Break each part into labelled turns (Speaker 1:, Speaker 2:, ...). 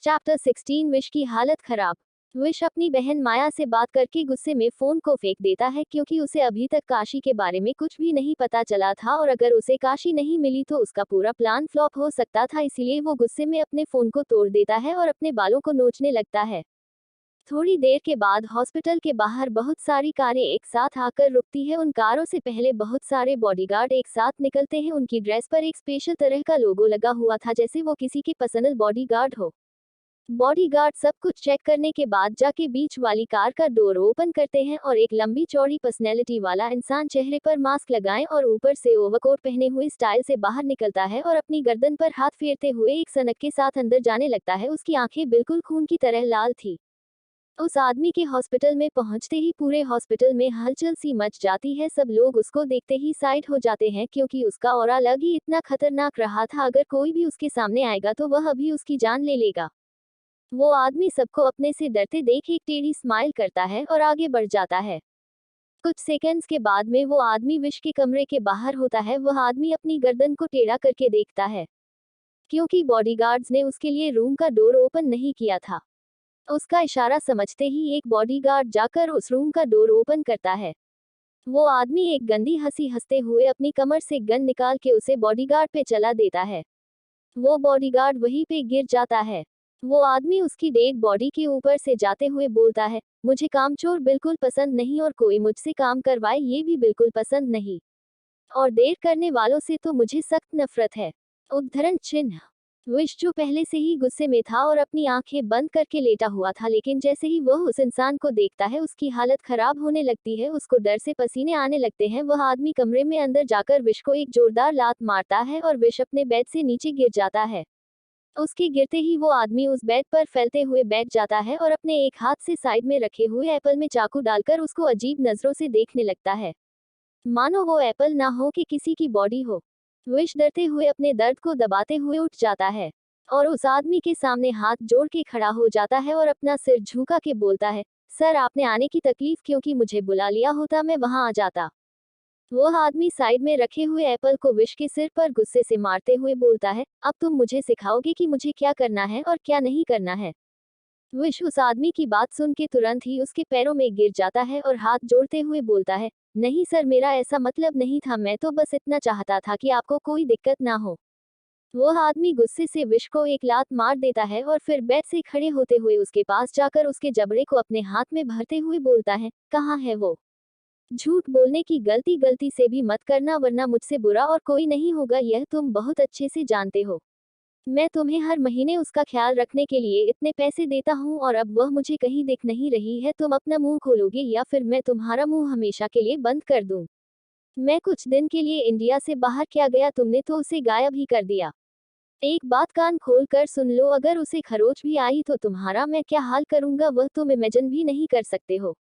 Speaker 1: Chapter 16 wish की हालत खराब। विश अपनी बहन माया से बात करके गुस्से में फोन को फेंक देता है क्योंकि उसे अभी तक काशी के बारे में कुछ भी नहीं पता चला था और अगर उसे काशी नहीं मिली तो उसका पूरा प्लान फ्लॉप हो सकता था, इसीलिए वो गुस्से में अपने फोन को तोड़ देता है और अपने बालों को नोचने लगता है। थोड़ी देर के बाद हॉस्पिटल के बाहर बहुत सारी कारें एक साथ आकर रुकती है। उन कारों से पहले बहुत सारे बॉडीगार्ड एक साथ निकलते हैं। उनकी ड्रेस पर एक स्पेशल तरह का लोगो लगा हुआ था, जैसे वो किसी के पर्सनल बॉडीगार्ड हो। बॉडीगार्ड सब कुछ चेक करने के बाद जाके बीच वाली कार का डोर ओपन करते हैं और एक लंबी चौड़ी पर्सनैलिटी वाला इंसान चेहरे पर मास्क लगाए और ऊपर से ओवरकोट पहने हुए स्टाइल से बाहर निकलता है और अपनी गर्दन पर हाथ फेरते हुए एक सनक के साथ अंदर जाने लगता है। उसकी आंखें बिल्कुल खून की तरह लाल थी। उस आदमी के हॉस्पिटल में पहुंचते ही पूरे हॉस्पिटल में हलचल सी मच जाती है। सब लोग उसको देखते ही साइड हो जाते हैं क्योंकि उसका ऑरा अलग ही इतना खतरनाक रहा था। अगर कोई भी उसके सामने आएगा तो वह अभी उसकी जान ले लेगा। वो आदमी सबको अपने से डरते देख एक टेढ़ी स्माइल करता है और आगे बढ़ जाता है। कुछ सेकंड्स के बाद में वो आदमी विश के कमरे के बाहर होता है। वह आदमी अपनी गर्दन को टेढ़ा करके देखता है क्योंकि बॉडीगार्ड्स ने उसके लिए रूम का डोर ओपन नहीं किया था। उसका इशारा समझते ही एक बॉडीगार्ड जाकर उस रूम का डोर ओपन करता है। वो आदमी एक गंदी हंसी हंसते हुए अपनी कमर से गन निकाल के उसे बॉडीगार्ड पे चला देता है। वो बॉडीगार्ड वहीं पे गिर जाता है। वो आदमी उसकी डेड बॉडी के ऊपर से जाते हुए बोलता है, मुझे कामचोर बिल्कुल पसंद नहीं और कोई मुझसे काम करवाए ये भी बिल्कुल पसंद नहीं, और देर करने वालों से तो मुझे सख्त नफरत है। उद्धरण चिन्ह। विश जो पहले से ही गुस्से में था और अपनी आंखें बंद करके लेटा हुआ था, लेकिन जैसे ही वह उस इंसान को देखता है उसकी हालत खराब होने लगती है। उसको डर से पसीने आने लगते हैं। वह आदमी कमरे में अंदर जाकर विश को एक जोरदार लात मारता है और विश अपने बेड से नीचे गिर जाता है। उसके गिरते ही वो आदमी उस बेड पर फैलते हुए बैठ जाता है और अपने एक हाथ से साइड में रखे हुए एप्पल में चाकू डालकर उसको अजीब नजरों से देखने लगता है, मानो वो एप्पल ना हो कि किसी की बॉडी हो। विश डरते हुए अपने दर्द को दबाते हुए उठ जाता है और उस आदमी के सामने हाथ जोड़ के खड़ा हो जाता है और अपना सिर झुका के बोलता है, सर आपने आने की तकलीफ, क्योंकि मुझे बुला लिया होता मैं वहां आ जाता। वह आदमी साइड में रखे हुए एप्पल को विश के सिर पर गुस्से से मारते हुए बोलता है, अब तुम मुझे सिखाओगे कि मुझे क्या करना है और क्या नहीं करना है। विश उस आदमी की बात सुन के तुरंत ही उसके पैरों में गिर जाता है और हाथ जोड़ते हुए बोलता है, नहीं सर मेरा ऐसा मतलब नहीं था, मैं तो बस इतना चाहता था कि आपको कोई दिक्कत ना हो। वह आदमी गुस्से से विश को एक लात मार देता है और फिर बेड से खड़े होते हुए उसके पास जाकर उसके जबड़े को अपने हाथ में भरते हुए बोलता है, कहाँ है वो? झूठ बोलने की गलती गलती से भी मत करना, वरना मुझसे बुरा और कोई नहीं होगा, यह तुम बहुत अच्छे से जानते हो। मैं तुम्हें हर महीने उसका ख्याल रखने के लिए इतने पैसे देता हूँ और अब वह मुझे कहीं दिख नहीं रही है। तुम अपना मुंह खोलोगे या फिर मैं तुम्हारा मुंह हमेशा के लिए बंद कर दूं। मैं कुछ दिन के लिए इंडिया से बाहर क्या गया, तुमने तो उसे गायब ही कर दिया। एक बात कान खोल कर सुन लो, अगर उसे खरोच भी आई तो तुम्हारा मैं क्या हाल करूंगा वह तुम इमेजिन भी नहीं कर सकते हो।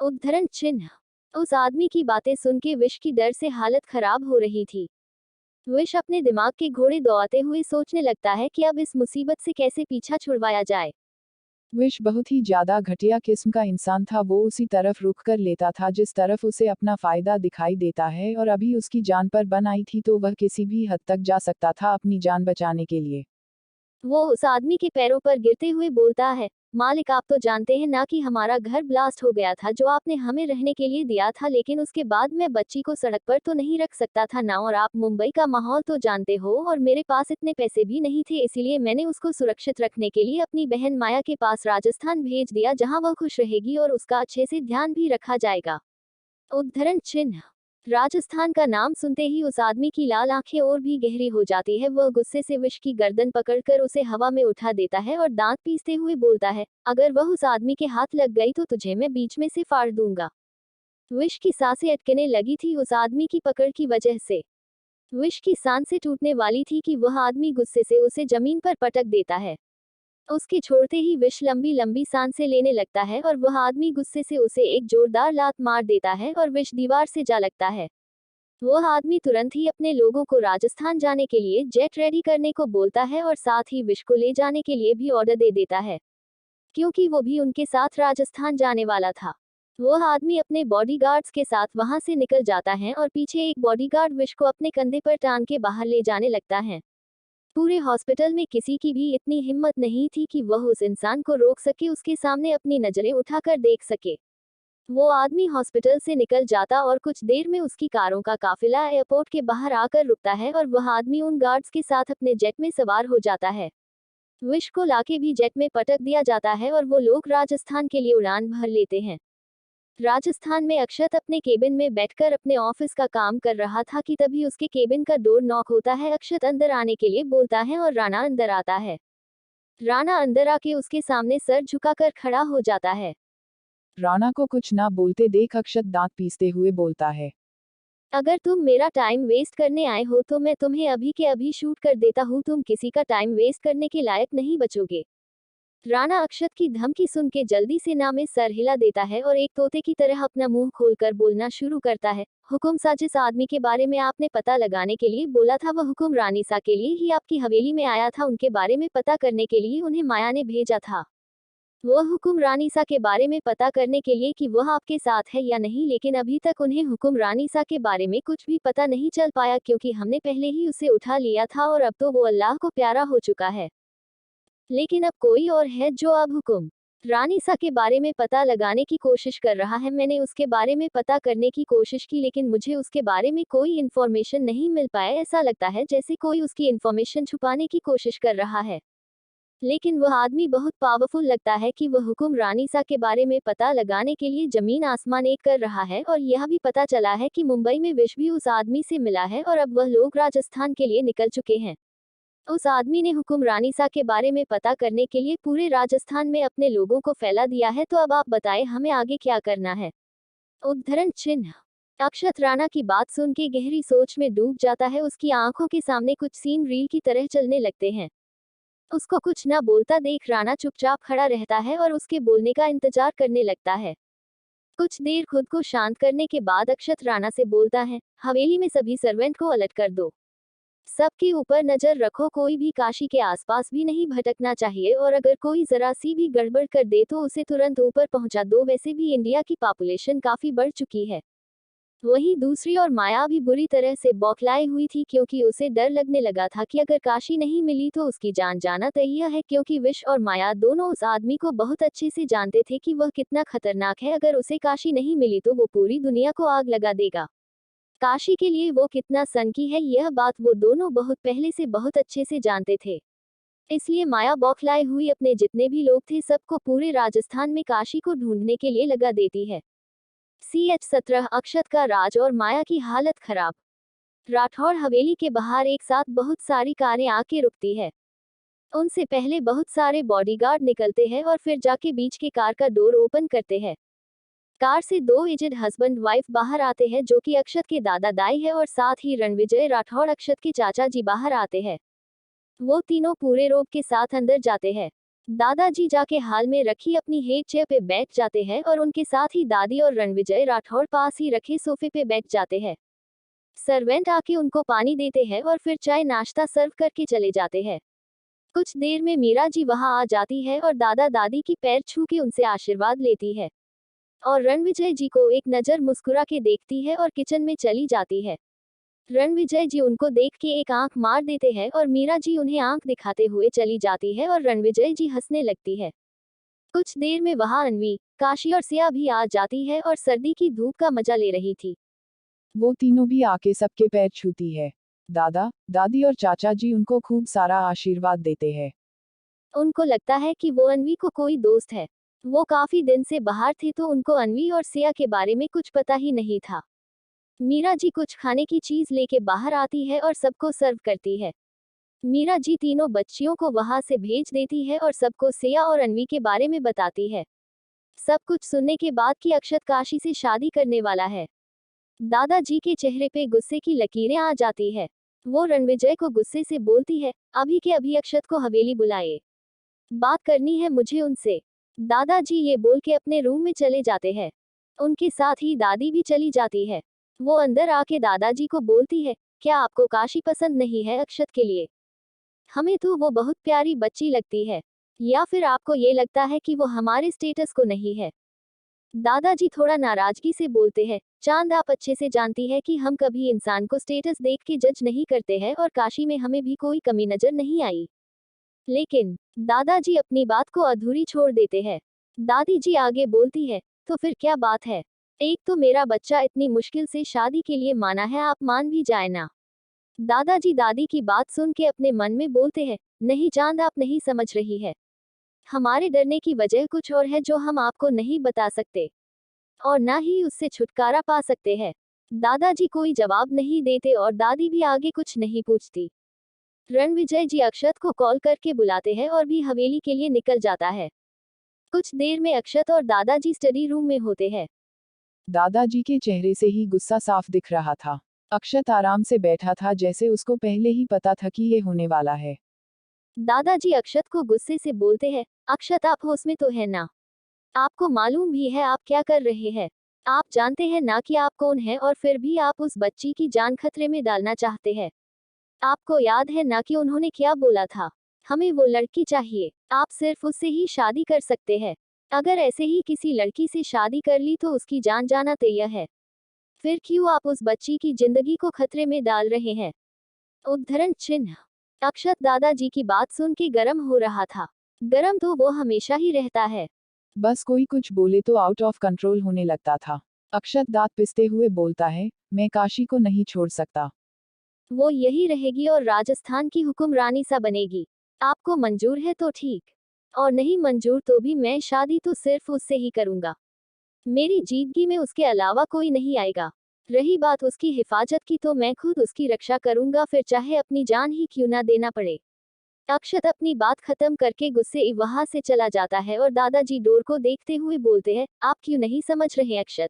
Speaker 1: उद्धरण चिन्ह। उस आदमी की बातें सुन के विश की डर से हालत खराब हो रही थी। विश अपने दिमाग के घोड़े दौड़ाते हुए सोचने लगता है कि अब इस मुसीबत से कैसे पीछा छुड़वाया जाए।
Speaker 2: विश बहुत ही ज्यादा घटिया किस्म का इंसान था। वो उसी तरफ रुख कर लेता था जिस तरफ उसे अपना फायदा दिखाई देता है, और अभी उसकी जान पर बन आई थी तो वह किसी भी हद तक जा सकता था अपनी जान बचाने के लिए।
Speaker 1: वो उस आदमी के पैरों पर गिरते हुए बोलता है, मालिक आप तो जानते हैं ना कि हमारा घर ब्लास्ट हो गया था जो आपने हमें रहने के लिए दिया था, लेकिन उसके बाद मैं बच्ची को सड़क पर तो नहीं रख सकता था ना, और आप मुंबई का माहौल तो जानते हो और मेरे पास इतने पैसे भी नहीं थे, इसीलिए मैंने उसको सुरक्षित रखने के लिए अपनी बहन माया के पास राजस्थान भेज दिया, जहां वह खुश रहेगी और उसका अच्छे से ध्यान भी रखा जाएगा। उद्धरण चिन्ह। राजस्थान का नाम सुनते ही उस आदमी की लाल आंखें और भी गहरी हो जाती है। वह गुस्से से विश की गर्दन पकड़कर उसे हवा में उठा देता है और दांत पीसते हुए बोलता है, अगर वह उस आदमी के हाथ लग गई तो तुझे मैं बीच में से फाड़ दूंगा। विश की सांसें अटकने लगी थी उस आदमी की पकड़ की वजह से। विश की सांसें टूटने वाली थी कि वह आदमी गुस्से से उसे जमीन पर पटक देता है। उसके छोड़ते ही विश लंबी लंबी सांसें लेने लगता है और वह आदमी गुस्से से उसे एक जोरदार लात मार देता है और विश दीवार से जा लगता है। वह आदमी तुरंत ही अपने लोगों को राजस्थान जाने के लिए जेट रेडी करने को बोलता है और साथ ही विश को ले जाने के लिए भी ऑर्डर दे देता है, क्योंकि वो भी उनके साथ राजस्थान जाने वाला था। वह आदमी अपने बॉडीगार्ड्स के साथ वहां से निकल जाता है और पीछे एक बॉडीगार्ड विश को अपने कंधे पर टांग के बाहर ले जाने लगता है। पूरे हॉस्पिटल में किसी की भी इतनी हिम्मत नहीं थी कि वह उस इंसान को रोक सके, उसके सामने अपनी नजरें उठाकर देख सके। वो आदमी हॉस्पिटल से निकल जाता और कुछ देर में उसकी कारों का काफिला एयरपोर्ट के बाहर आकर रुकता है और वह आदमी उन गार्ड्स के साथ अपने जेट में सवार हो जाता है। विश को लाके भी जेट में पटक दिया जाता है और वो लोग राजस्थान के लिए उड़ान भर लेते हैं। राजस्थान में अक्षत अपने केबिन में बैठकर अपने ऑफिस का काम कर रहा था कि तभी उसके केबिन का डोर नॉक होता है। अक्षत अंदर आने के लिए बोलता है और राणा अंदर आता है। राणा अंदर आके उसके सामने सर झुकाकर खड़ा हो जाता है।
Speaker 2: राणा को कुछ ना बोलते देख अक्षत दांत पीसते हुए बोलता है,
Speaker 1: अगर तुम मेरा टाइम वेस्ट करने आए हो तो मैं तुम्हें अभी के अभी शूट कर देता हूँ, तुम किसी का टाइम वेस्ट करने के लायक नहीं बचोगे। राणा अक्षत की धमकी सुन के जल्दी से ना में सर हिला देता है और एक तोते की तरह अपना मुंह खोलकर बोलना शुरू करता है। हुकुम सा, जिस आदमी के बारे में आपने पता लगाने के लिए बोला था वह हुकुम रानीसा के लिए ही आपकी हवेली में आया था, उनके बारे में पता करने के लिए उन्हें माया ने भेजा था। वह हुकुम रानीसा के बारे में पता करने के लिए कि वह आपके साथ है या नहीं, लेकिन अभी तक उन्हें हुकुम रानीसा के बारे में कुछ भी पता नहीं चल पाया क्योंकि हमने पहले ही उसे उठा लिया था और अब तो वो अल्लाह को प्यारा हो चुका है। लेकिन अब कोई और है जो अब हुकुम रानीसा के बारे में पता लगाने की कोशिश कर रहा है। मैंने उसके बारे में पता करने की कोशिश की लेकिन मुझे उसके बारे में कोई इन्फॉर्मेशन नहीं मिल पाया। ऐसा लगता है जैसे कोई उसकी इन्फॉर्मेशन छुपाने की कोशिश कर रहा है। लेकिन वह आदमी बहुत पावरफुल लगता है कि वह हुकुम रानीसा के बारे में पता लगाने के लिए जमीन आसमान एक कर रहा है। और यह भी पता चला है कि मुंबई में विश भी उस आदमी से मिला है और अब वह लोग राजस्थान के लिए निकल चुके हैं। उस आदमी ने हुकुम रानीसा के बारे में पता करने के लिए पूरे राजस्थान में अपने लोगों को फैला दिया है। तो अब आप बताएं हमें आगे क्या करना है। उद्धरण चिन्ह। अक्षत राणा की बात सुन के गहरी सोच में डूब जाता है। उसकी आंखों के सामने कुछ सीन रील की तरह चलने लगते हैं। उसको कुछ ना बोलता देख राणा चुपचाप खड़ा रहता है और उसके बोलने का इंतजार करने लगता है। कुछ देर खुद को शांत करने के बाद अक्षत राणा से बोलता है, हवेली में सभी सर्वेंट को अलर्ट कर दो। सबके ऊपर नजर रखो, कोई भी काशी के आसपास भी नहीं भटकना चाहिए और अगर कोई जरा सी भी गड़बड़ कर दे तो उसे तुरंत ऊपर पहुंचा दो। वैसे भी इंडिया की पॉपुलेशन काफी बढ़ चुकी है। वहीं दूसरी ओर माया भी बुरी तरह से बौखलाई हुई थी क्योंकि उसे डर लगने लगा था कि अगर काशी नहीं मिली तो उसकी जान जाना तय है क्योंकि विश और माया दोनों उस आदमी को बहुत अच्छे से जानते थे कि वह कितना खतरनाक है। अगर उसे काशी नहीं मिली तो वो पूरी दुनिया को आग लगा देगा। काशी के लिए वो कितना सनकी है यह बात वो दोनों बहुत पहले से बहुत अच्छे से जानते थे। इसलिए माया बौखलाए हुई अपने जितने भी लोग थे सबको पूरे राजस्थान में काशी को ढूंढने के लिए लगा देती है। CH-17 अक्षत का राज और माया की हालत खराब। राठौड़ हवेली के बाहर एक साथ बहुत सारी कारें आके रुकती है। उनसे पहले बहुत सारे बॉडीगार्ड निकलते हैं और फिर जाके बीच के कार का डोर ओपन करते हैं। कार से दो एजेड हस्बैंड वाइफ बाहर आते हैं जो कि अक्षत के दादा दाई है और साथ ही रणविजय राठौड़ अक्षत के चाचा जी बाहर आते हैं। वो तीनों पूरे रोब के साथ अंदर जाते हैं। दादाजी जाके हाल में रखी अपनी हेड चेयर पे बैठ जाते हैं और उनके साथ ही दादी और रणविजय राठौड़ पास ही रखे सोफे पे बैठ जाते हैं। सर्वेंट आके उनको पानी देते हैं और फिर चाय नाश्ता सर्व करके चले जाते हैं। कुछ देर में मीरा जी वहां आ जाती है और दादा दादी की पैर छू के उनसे आशीर्वाद लेती है और रणविजय जी को एक नजर मुस्कुरा के देखती है और किचन में चली जाती है। रणविजय जी उनको देख के एक आंख मार देते हैं और मीरा जी उन्हें आंख दिखाते हुए चली जाती है और रणविजय जी हंसने लगती है। कुछ देर में वहां अनवी, काशी और सिया भी आ जाती है और सर्दी की धूप का मजा ले रही थी।
Speaker 2: वो तीनों भी आके सबके पैर छूती है। दादा दादी और चाचा जी उनको खूब सारा आशीर्वाद देते हैं।
Speaker 1: उनको लगता है कि वो अनवी को कोई दोस्त है। वो काफी दिन से बाहर थे तो उनको अनवी और सिया के बारे में कुछ पता ही नहीं था। मीरा जी कुछ खाने की चीज लेके बाहर आती है और सबको सर्व करती है। मीरा जी तीनों बच्चियों को वहां से भेज देती है और सबको सिया और अनवी के बारे में बताती है। सब कुछ सुनने के बाद कि अक्षत काशी से शादी करने वाला है। दादाजी के चेहरे पे गुस्से की लकीरें आ जाती है। वो रणविजय को गुस्से से बोलती है, अभी के अभी अक्षत को हवेली बुलाए, बात करनी है मुझे उनसे। दादाजी ये बोल के अपने रूम में चले जाते हैं। उनके साथ ही दादी भी चली जाती है। वो अंदर आके दादाजी को बोलती है, क्या आपको काशी पसंद नहीं है अक्षत के लिए? हमें तो वो बहुत प्यारी बच्ची लगती है। या फिर आपको ये लगता है कि वो हमारे स्टेटस को नहीं है? दादाजी थोड़ा नाराजगी से बोलते हैं, चांद आप अच्छे से जानती है कि हम कभी इंसान को स्टेटस देख के जज नहीं करते हैं और काशी में हमें भी कोई कमी नजर नहीं आई। लेकिन दादाजी अपनी बात को अधूरी छोड़ देते हैं। दादी जी आगे बोलती है, तो फिर क्या बात है? एक तो मेरा बच्चा इतनी मुश्किल से शादी के लिए माना है, आप मान भी जाए ना। दादाजी दादी की बात सुन के अपने मन में बोलते हैं, नहीं चांद आप नहीं समझ रही है। हमारे डरने की वजह कुछ और है जो हम आपको नहीं बता सकते और ना ही उससे छुटकारा पा सकते हैं। दादाजी कोई जवाब नहीं देते और दादी भी आगे कुछ नहीं पूछती। रणविजय जी अक्षत को कॉल करके बुलाते हैं और भी हवेली के लिए निकल जाता है। कुछ देर में अक्षत और दादाजी स्टडी रूम में होते हैं।
Speaker 2: दादाजी के चेहरे से ही गुस्सा साफ दिख रहा था। अक्षत आराम से बैठा था, जैसे उसको पहले ही पता था कि ये होने वाला है।
Speaker 1: दादाजी अक्षत को गुस्से से बोलते हैं, अक्षत आप होश में तो है ना? आपको मालूम भी है आप क्या कर रहे हैं? आप जानते हैं ना कि आप कौन हैं और फिर भी आप उस बच्ची की जान खतरे में डालना चाहते हैं। आपको याद है ना कि उन्होंने क्या बोला था? हमें वो लड़की चाहिए, आप सिर्फ उससे ही शादी कर सकते हैं। अगर ऐसे ही किसी लड़की से शादी कर ली तो उसकी जान जाना तय है। फिर क्यों आप उस बच्ची की जिंदगी को खतरे में डाल रहे हैं? उद्धरण चिन्ह। अक्षत दादाजी की बात सुन के गर्म हो रहा था। गर्म तो वो हमेशा ही रहता है।
Speaker 2: बस कोई कुछ बोले तो आउट ऑफ कंट्रोल होने लगता था। अक्षत दांत पिसते हुए बोलता है, मैं काशी को नहीं छोड़ सकता।
Speaker 1: वो यही रहेगी और राजस्थान की हुक्मरानी सा बनेगी। आपको मंजूर है तो ठीक, और नहीं मंजूर तो भी मैं शादी तो सिर्फ उससे ही करूंगा। मेरी जीदगी में उसके अलावा कोई नहीं आएगा। रही बात उसकी हिफाजत की तो मैं खुद उसकी रक्षा करूंगा, फिर चाहे अपनी जान ही क्यों ना देना पड़े। अक्षत अपनी बात खत्म करके गुस्से वहां से चला जाता है और दादाजी डोर को देखते हुए बोलते हैं, आप क्यों नहीं समझ रहे अक्षत?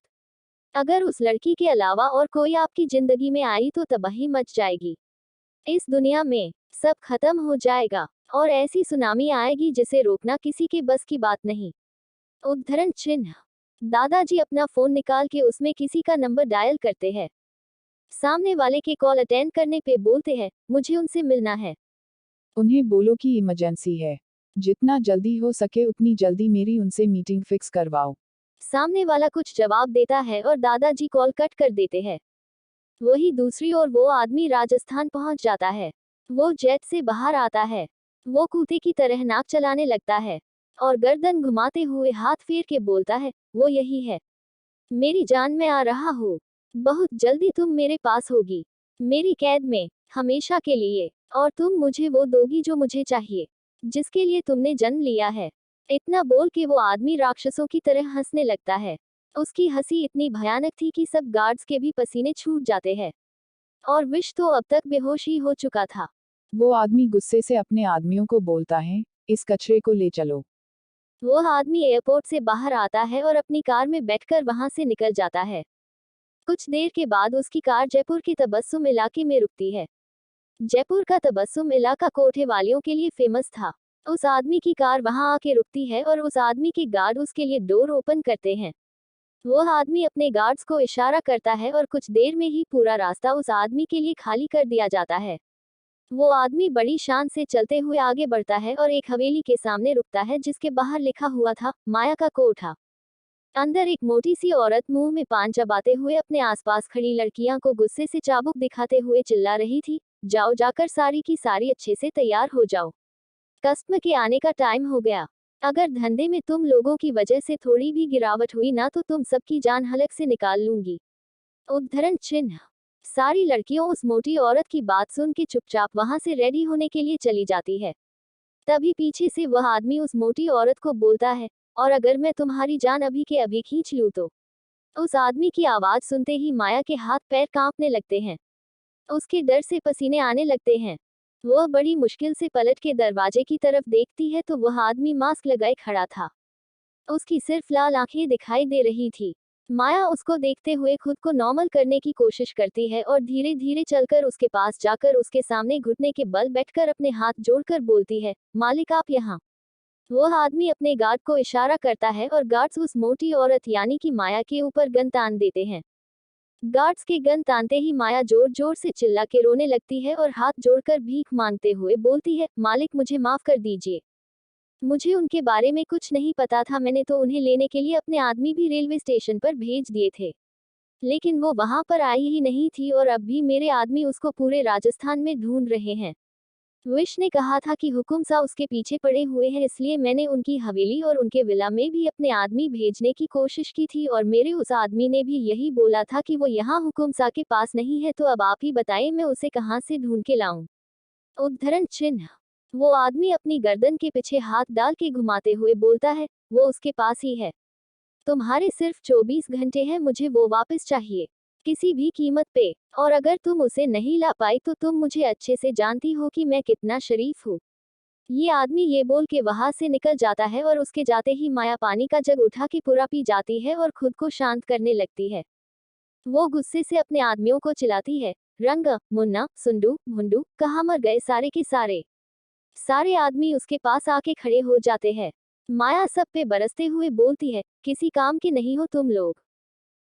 Speaker 1: अगर उस लड़की के अलावा और कोई आपकी जिंदगी में आई तो तबाही मच जाएगी। इस दुनिया में सब खत्म हो जाएगा और ऐसी सुनामी आएगी जिसे रोकना किसी के बस की बात नहीं। उद्धरण चिन्ह। दादाजी अपना फोन निकाल के उसमें किसी का नंबर डायल करते हैं। सामने वाले के कॉल अटेंड करने पे बोलते हैं, मुझे उनसे मिलना है।
Speaker 2: उन्हें बोलो कि इमरजेंसी है। जितना जल्दी हो सके उतनी जल्दी मेरी उनसे मीटिंग फिक्स करवाओ।
Speaker 1: सामने वाला कुछ जवाब देता है और दादाजी कॉल कट कर देते हैं। वही दूसरी ओर वो आदमी राजस्थान पहुंच जाता है। वो जेट से बाहर आता है। वो कूते की तरह नाक चलाने लगता है और गर्दन घुमाते हुए हाथ फेर के बोलता है, वो यही है। मेरी जान, मैं आ रहा हूँ। बहुत जल्दी तुम मेरे पास होगी, मेरी कैद में, हमेशा के लिए। और तुम मुझे वो दोगी जो मुझे चाहिए, जिसके लिए तुमने जन्म लिया है। इतना बोल के वो आदमी राक्षसों की तरह हंसने लगता है। उसकी हंसी इतनी भयानक थी कि सब गार्ड्स के भी पसीने छूट जाते हैं। और विश तो अब तक बेहोश ही हो चुका था।
Speaker 2: वो आदमी गुस्से से अपने आदमियों को बोलता है, इस कचरे को ले चलो।
Speaker 1: वो आदमी एयरपोर्ट से बाहर आता है और अपनी कार में बैठकर वहां से निकल जाता है। कुछ देर के बाद उसकी कार जयपुर के तबस्सुम इलाके में रुकती है। जयपुर का तबस्सुम इलाका कोठे वालियों के लिए फेमस था। उस आदमी की कार वहां आके रुकती है और उस आदमी के गार्ड उसके लिए डोर ओपन करते हैं। वो आदमी अपने गार्ड्स को इशारा करता है और कुछ देर में ही पूरा रास्ता उस आदमी के लिए खाली कर दिया जाता है। वो आदमी बड़ी शान से चलते हुए आगे बढ़ता है और एक हवेली के सामने रुकता है जिसके बाहर लिखा हुआ था, माया का कोठा। अंदर एक मोटी सी औरत मुंह में पान चबाते हुए अपने आसपास खड़ी लड़कियां को गुस्से से चाबुक दिखाते हुए चिल्ला रही थी, जाओ जाकर सारी की सारी अच्छे से तैयार हो जाओ, कस्म के आने का टाइम हो गया। अगर धंधे में तुम लोगों की वजह से थोड़ी भी गिरावट हुई ना तो तुम सबकी जान हलक से निकाल लूंगी। उद्धरण चिन्ह। सारी लड़कियों उस मोटी औरत की बात सुन के चुपचाप वहां से रेडी होने के लिए चली जाती है। तभी पीछे से वह आदमी उस मोटी औरत को बोलता है, और अगर मैं तुम्हारी जान अभी के अभी खींच लूं तो। उस आदमी की आवाज सुनते ही माया के हाथ पैर कांपने लगते हैं। उसके डर से पसीने आने लगते हैं। वह बड़ी मुश्किल से पलट के दरवाजे की तरफ देखती है तो वह आदमी मास्क लगाए खड़ा था। उसकी सिर्फ लाल आंखें दिखाई दे रही थी। माया उसको देखते हुए खुद को नॉर्मल करने की कोशिश करती है और धीरे धीरे चलकर उसके पास जाकर उसके सामने घुटने के बल बैठकर अपने हाथ जोड़कर बोलती है, मालिक आप यहाँ। वह आदमी अपने गार्ड को इशारा करता है और गार्ड्स उस मोटी औरत यानी कि माया के ऊपर गन तान देते हैं। गार्ड्स के गन तानते ही माया जोर जोर से चिल्ला के रोने लगती है और हाथ जोड़कर भीख मांगते हुए बोलती है, मालिक मुझे माफ कर दीजिए। मुझे उनके बारे में कुछ नहीं पता था, मैंने तो उन्हें लेने के लिए अपने आदमी भी रेलवे स्टेशन पर भेज दिए थे, लेकिन वो वहां पर आई ही नहीं थी और अब भी मेरे आदमी उसको पूरे राजस्थान में ढूंढ रहे हैं। विश ने कहा था कि हुकुम सा उसके पीछे पड़े हुए हैं, इसलिए मैंने उनकी हवेली और उनके विला में भी अपने आदमी भेजने की कोशिश की थी और मेरे उस आदमी ने भी यही बोला था कि वो यहाँ हुकुम सा के पास नहीं है, तो अब आप ही बताइए मैं उसे कहाँ से ढूंढ के लाऊं। उद्धरण चिन्ह। वो आदमी अपनी गर्दन के पीछे हाथ डाल के घुमाते हुए बोलता है, वो उसके पास ही है। तुम्हारे सिर्फ 24 घंटे हैं, मुझे वो वापस चाहिए, किसी भी कीमत पे। और अगर तुम उसे नहीं ला पाई तो तुम मुझे अच्छे से जानती हो कि मैं कितना शरीफ हूँ। ये आदमी ये बोल के वहां से निकल जाता है और उसके जाते ही माया पानी का जग उठा के पूरा पी जाती है और खुद को शांत करने लगती है। वो गुस्से से अपने आदमियों को चिल्लाती है, रंग, मुन्ना, सुंडू, भुंडू, कहाँ मर गए सारे के सारे। सारे आदमी उसके पास आके खड़े हो जाते हैं। माया सब पे बरसते हुए बोलती है, किसी काम के नहीं हो तुम लोग।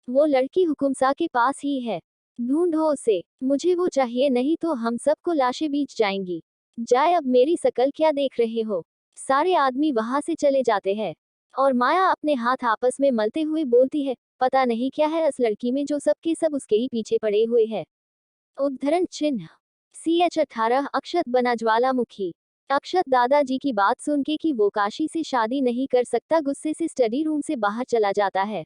Speaker 1: वो लड़की हुकुमसा के पास ही है, ढूंढो उसे, मुझे वो चाहिए, नहीं तो हम सबको लाशें बीच जाएंगी। जाए, अब मेरी शकल क्या देख रहे हो। सारे आदमी वहां से चले जाते हैं और माया अपने हाथ आपस में मलते हुए बोलती है, पता नहीं क्या है इस लड़की में जो सबके सब उसके ही पीछे पड़े हुए हैं। उद्धरण चिन्ह। CH18 अक्षत बना ज्वालामुखी। अक्षत दादाजी की बात सुन के कि वो काशी से शादी नहीं कर सकता, गुस्से से स्टडी रूम से बाहर चला जाता है।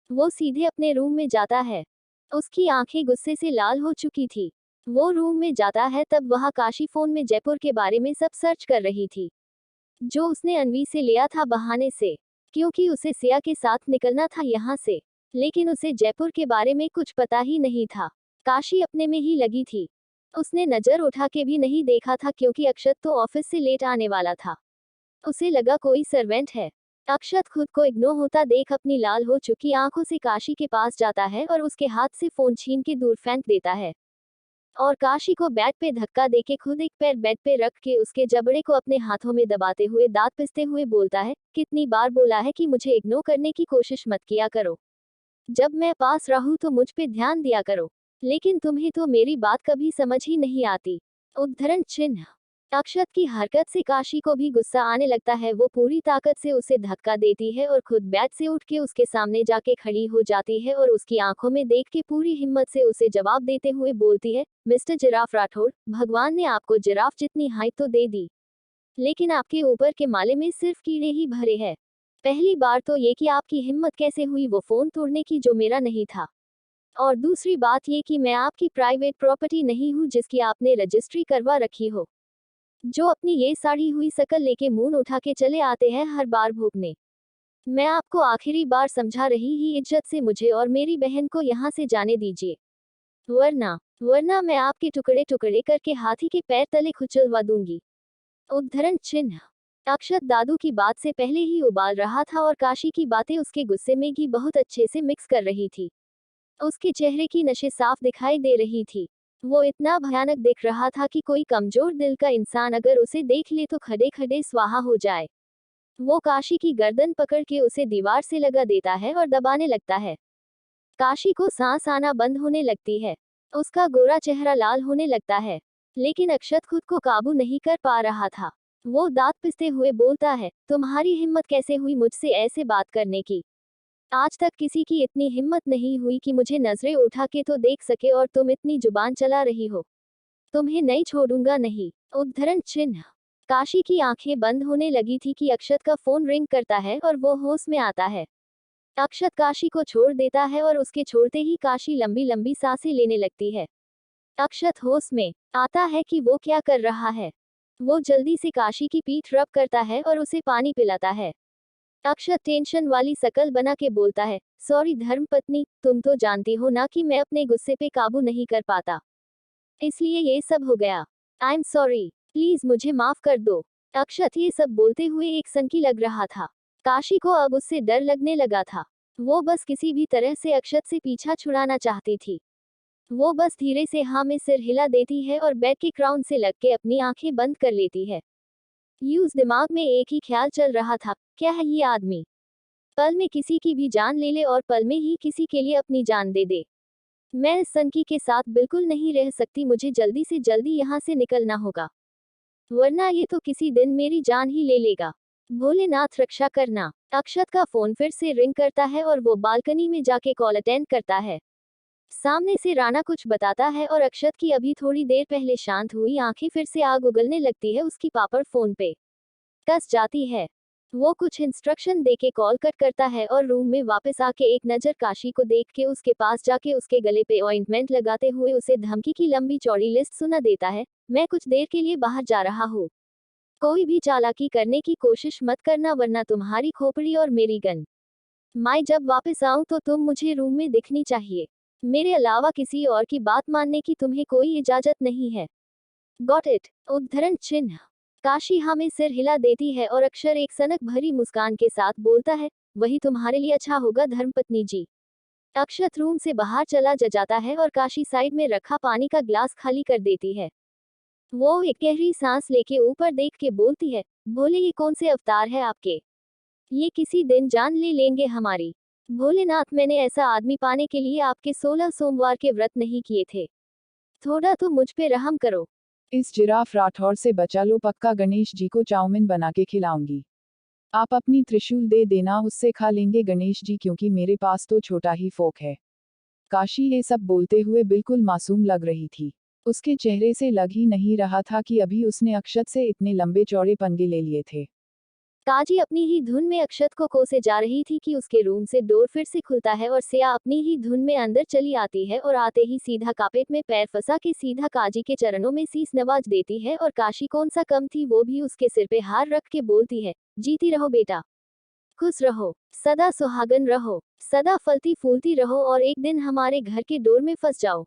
Speaker 1: वो सीधे अपने रूम में जाता है। उसकी आंखें गुस्से से लाल हो चुकी थी। वो रूम में जाता है तब वहां काशी फोन में जयपुर के बारे में सब सर्च कर रही थी, जो उसने अनवी से लिया था बहाने से, क्योंकि उसे सिया के साथ निकलना था यहाँ से। लेकिन उसे जयपुर के बारे में कुछ पता ही नहीं था। काशी अपने में ही लगी थी। उसने नजर उठा के भी नहीं देखा था क्योंकि अक्षत तो ऑफिस से लेट आने वाला था। उसे लगा कोई सर्वेंट है। अक्षत खुद को इग्नोर होता देख अपनी लाल हो चुकी आंखों से काशी के पास जाता है और उसके हाथ से फोन छीन के दूर फेंक देता है और काशी को बेड पे धक्का देके खुद एक पैर बेड पे रख के उसके जबड़े को अपने हाथों में दबाते हुए दांत पिसते हुए बोलता है, कितनी बार बोला है कि मुझे इग्नोर करने की कोशिश मत किया करो। जब मैं पास रहूं तो मुझ पे ध्यान दिया करो, लेकिन तुम्हें तो मेरी बात कभी समझ ही नहीं आती। उद्धरण चिन्ह। अक्षत की हरकत से काशी को भी गुस्सा आने लगता है। वो पूरी ताकत से उसे धक्का देती है और खुद बेड से उठ के उसके सामने जाके खड़ी हो जाती है और उसकी आंखों में देख के पूरी हिम्मत से उसे जवाब देते हुए बोलती है, मिस्टर जिराफ राठौड़, भगवान ने आपको जिराफ जितनी हाइट तो दे दी, लेकिन आपके ऊपर के माले में सिर्फ कीड़े ही भरे हैं। पहली बार तो ये कि आपकी हिम्मत कैसे हुई वो फोन तोड़ने की जो मेरा नहीं था, और दूसरी बात ये कि मैं आपकी प्राइवेट प्रॉपर्टी नहीं हूँ जिसकी आपने रजिस्ट्री करवा रखी हो, जो अपनी ये साड़ी हुई शकल लेके मुंह उठा के चले आते हैं हर बार भोगने। मैं आपको आखिरी बार समझा रही ही, इज्जत से मुझे और मेरी बहन को यहाँ से जाने दीजिए, वरना वरना मैं आपके टुकड़े टुकड़े करके हाथी के पैर तले खुचलवा दूंगी। उद्धरण चिन्ह। अक्षत दादू की बात से पहले ही उबाल रहा था और काशी की बातें उसके गुस्से में भी बहुत अच्छे से मिक्स कर रही थी। उसके चेहरे की नशे साफ दिखाई दे रही थी। वो इतना भयानक दिख रहा था कि कोई कमजोर दिल का इंसान अगर उसे देख ले तो खड़े खड़े स्वाहा हो जाए। वो काशी की गर्दन पकड़ के उसे दीवार से लगा देता है और दबाने लगता है। काशी को सांस आना बंद होने लगती है। उसका गोरा चेहरा लाल होने लगता है, लेकिन अक्षत खुद को काबू नहीं कर पा रहा था। वो दांत पिसते हुए बोलता है, तुम्हारी हिम्मत कैसे हुई मुझसे ऐसे बात करने की। आज तक किसी की इतनी हिम्मत नहीं हुई कि मुझे नजरें उठा के तो देख सके और तुम इतनी जुबान चला रही हो। तुम्हें नहीं छोड़ूंगा नहीं। उद्धरण चिन्ह। काशी की आंखें बंद होने लगी थी कि अक्षत का फोन रिंग करता है और वो होश में आता है। अक्षत काशी को छोड़ देता है और उसके छोड़ते ही काशी लंबी लंबी सांसें लेने लगती है। अक्षत होश में आता है कि वो क्या कर रहा है। वो जल्दी से काशी की पीठ रब करता है और उसे पानी पिलाता है। अक्षत टेंशन वाली शकल बना के बोलता है, सॉरी धर्मपत्नी, तुम तो जानती हो ना कि मैं अपने गुस्से पे काबू नहीं कर पाता, इसलिए ये सब हो गया। आई एम सॉरी, प्लीज मुझे माफ कर दो। अक्षत ये सब बोलते हुए एक सनकी लग रहा था। काशी को अब उससे डर लगने लगा था। वो बस किसी भी तरह से अक्षत से पीछा छुड़ाना चाहती थी। वो बस धीरे से हाँ में सिर हिला देती है और बेड के क्राउन से लग के अपनी आंखें बंद कर लेती है। यूज दिमाग में एक ही ख्याल चल रहा था, क्या है ये आदमी, पल में किसी की भी जान ले ले और पल में ही किसी के लिए अपनी जान दे दे। मैं इस सनकी के साथ बिल्कुल नहीं रह सकती, मुझे जल्दी से जल्दी यहाँ से निकलना होगा, वरना ये तो किसी दिन मेरी जान ही ले लेगा। भोलेनाथ रक्षा करना। अक्षत का फोन फिर से रिंग करता है और वो बालकनी में जाके कॉल अटेंड करता है। सामने से राणा कुछ बताता है और अक्षत की अभी थोड़ी देर पहले शांत हुई आंखें फिर से आग उगलने लगती है। उसकी पापड़ फोन पे कस जाती है। वो कुछ इंस्ट्रक्शन देके कॉल कट करता है और रूम में वापस आके एक नजर काशी को देख के उसके पास जाके उसके गले पे ऑइंटमेंट लगाते हुए उसे धमकी की लंबी चौड़ी लिस्ट सुना देता है। मैं कुछ देर के लिए बाहर जा रहा हूँ, कोई भी चालाकी करने की कोशिश मत करना वरना तुम्हारी खोपड़ी और मेरी गन। मैं जब वापस आऊं तो तुम मुझे रूम में दिखनी चाहिए। मेरे अलावा किसी और की बात मानने की तुम्हें कोई इजाजत नहीं है। Got it? उद्धरण चिन्ह। काशी हमें सिर हिला देती है और अक्षर एक सनक भरी मुस्कान के साथ बोलता है, वही तुम्हारे लिए अच्छा होगा धर्मपत्नी जी। अक्षत रूम से बाहर चला जाता है और काशी साइड में रखा पानी का ग्लास खाली कर देती है। वो एक गहरी सांस लेके ऊपर देख के बोलती है, बोले ये कौन से अवतार है आपके? ये किसी दिन जान ले लेंगे हमारी। भोलेनाथ, मैंने ऐसा आदमी पाने के लिए आपके 16 सोमवार के व्रत नहीं किए थे। थोड़ा तो मुझ पे रहम करो।
Speaker 2: इस जिराफ राठौर से बचा लो, पक्का गणेश जी को चाउमीन बना के खिलाऊंगी। आप अपनी त्रिशूल दे देना, उससे खा लेंगे गणेश जी, क्योंकि मेरे पास तो छोटा ही फोक है। काशी ये सब बोलते हुए बिल्कुल मासूम लग रही थी। उसके चेहरे से लग ही नहीं रहा था कि अभी उसने अक्षत से इतने लंबे चौड़े पंगे ले लिए थे।
Speaker 1: काजी अपनी ही धुन में अक्षत को कोसे जा रही थी कि उसके रूम से डोर फिर से खुलता है और सिया अपनी ही धुन में अंदर चली आती है और आते ही सीधा कार्पेट में पैर फंसा के सीधा काजी के चरणों में शीश नवाज देती है और काशी कौन सा कम थी, वो भी उसके सिर पे हार रख के बोलती है, जीती रहो बेटा, खुश रहो, सदा सुहागन रहो, सदा फलती फूलती रहो और एक दिन हमारे घर के डोर में फंस जाओ।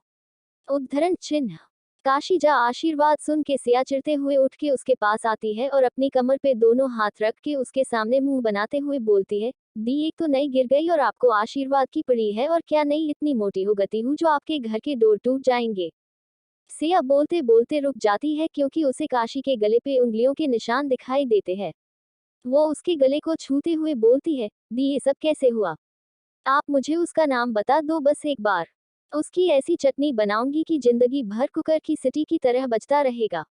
Speaker 1: उद्धरण चिन्ह। काशी जा आशीर्वाद सुन के सिया चिढ़ते हुए उठ के उसके पास आती है और अपनी कमर पे दोनों हाथ रख के उसके सामने मुंह बनाते हुए बोलती है, दी एक तो नई गिर गई और आपको आशीर्वाद की पड़ी है, और क्या नहीं इतनी मोटी हो गती हूँ जो आपके घर के डोर टूट जाएंगे। सिया बोलते बोलते रुक जाती है क्योंकि उसे काशी के गले पे उंगलियों के निशान दिखाई देते हैं। वो उसके गले को छूते हुए बोलती है, दी ये सब कैसे हुआ? आप मुझे उसका नाम बता दो बस एक बार। उसकी ऐसी चटनी बनाऊंगी कि जिंदगी भर कुकर की सीटी की तरह बजता रहेगा।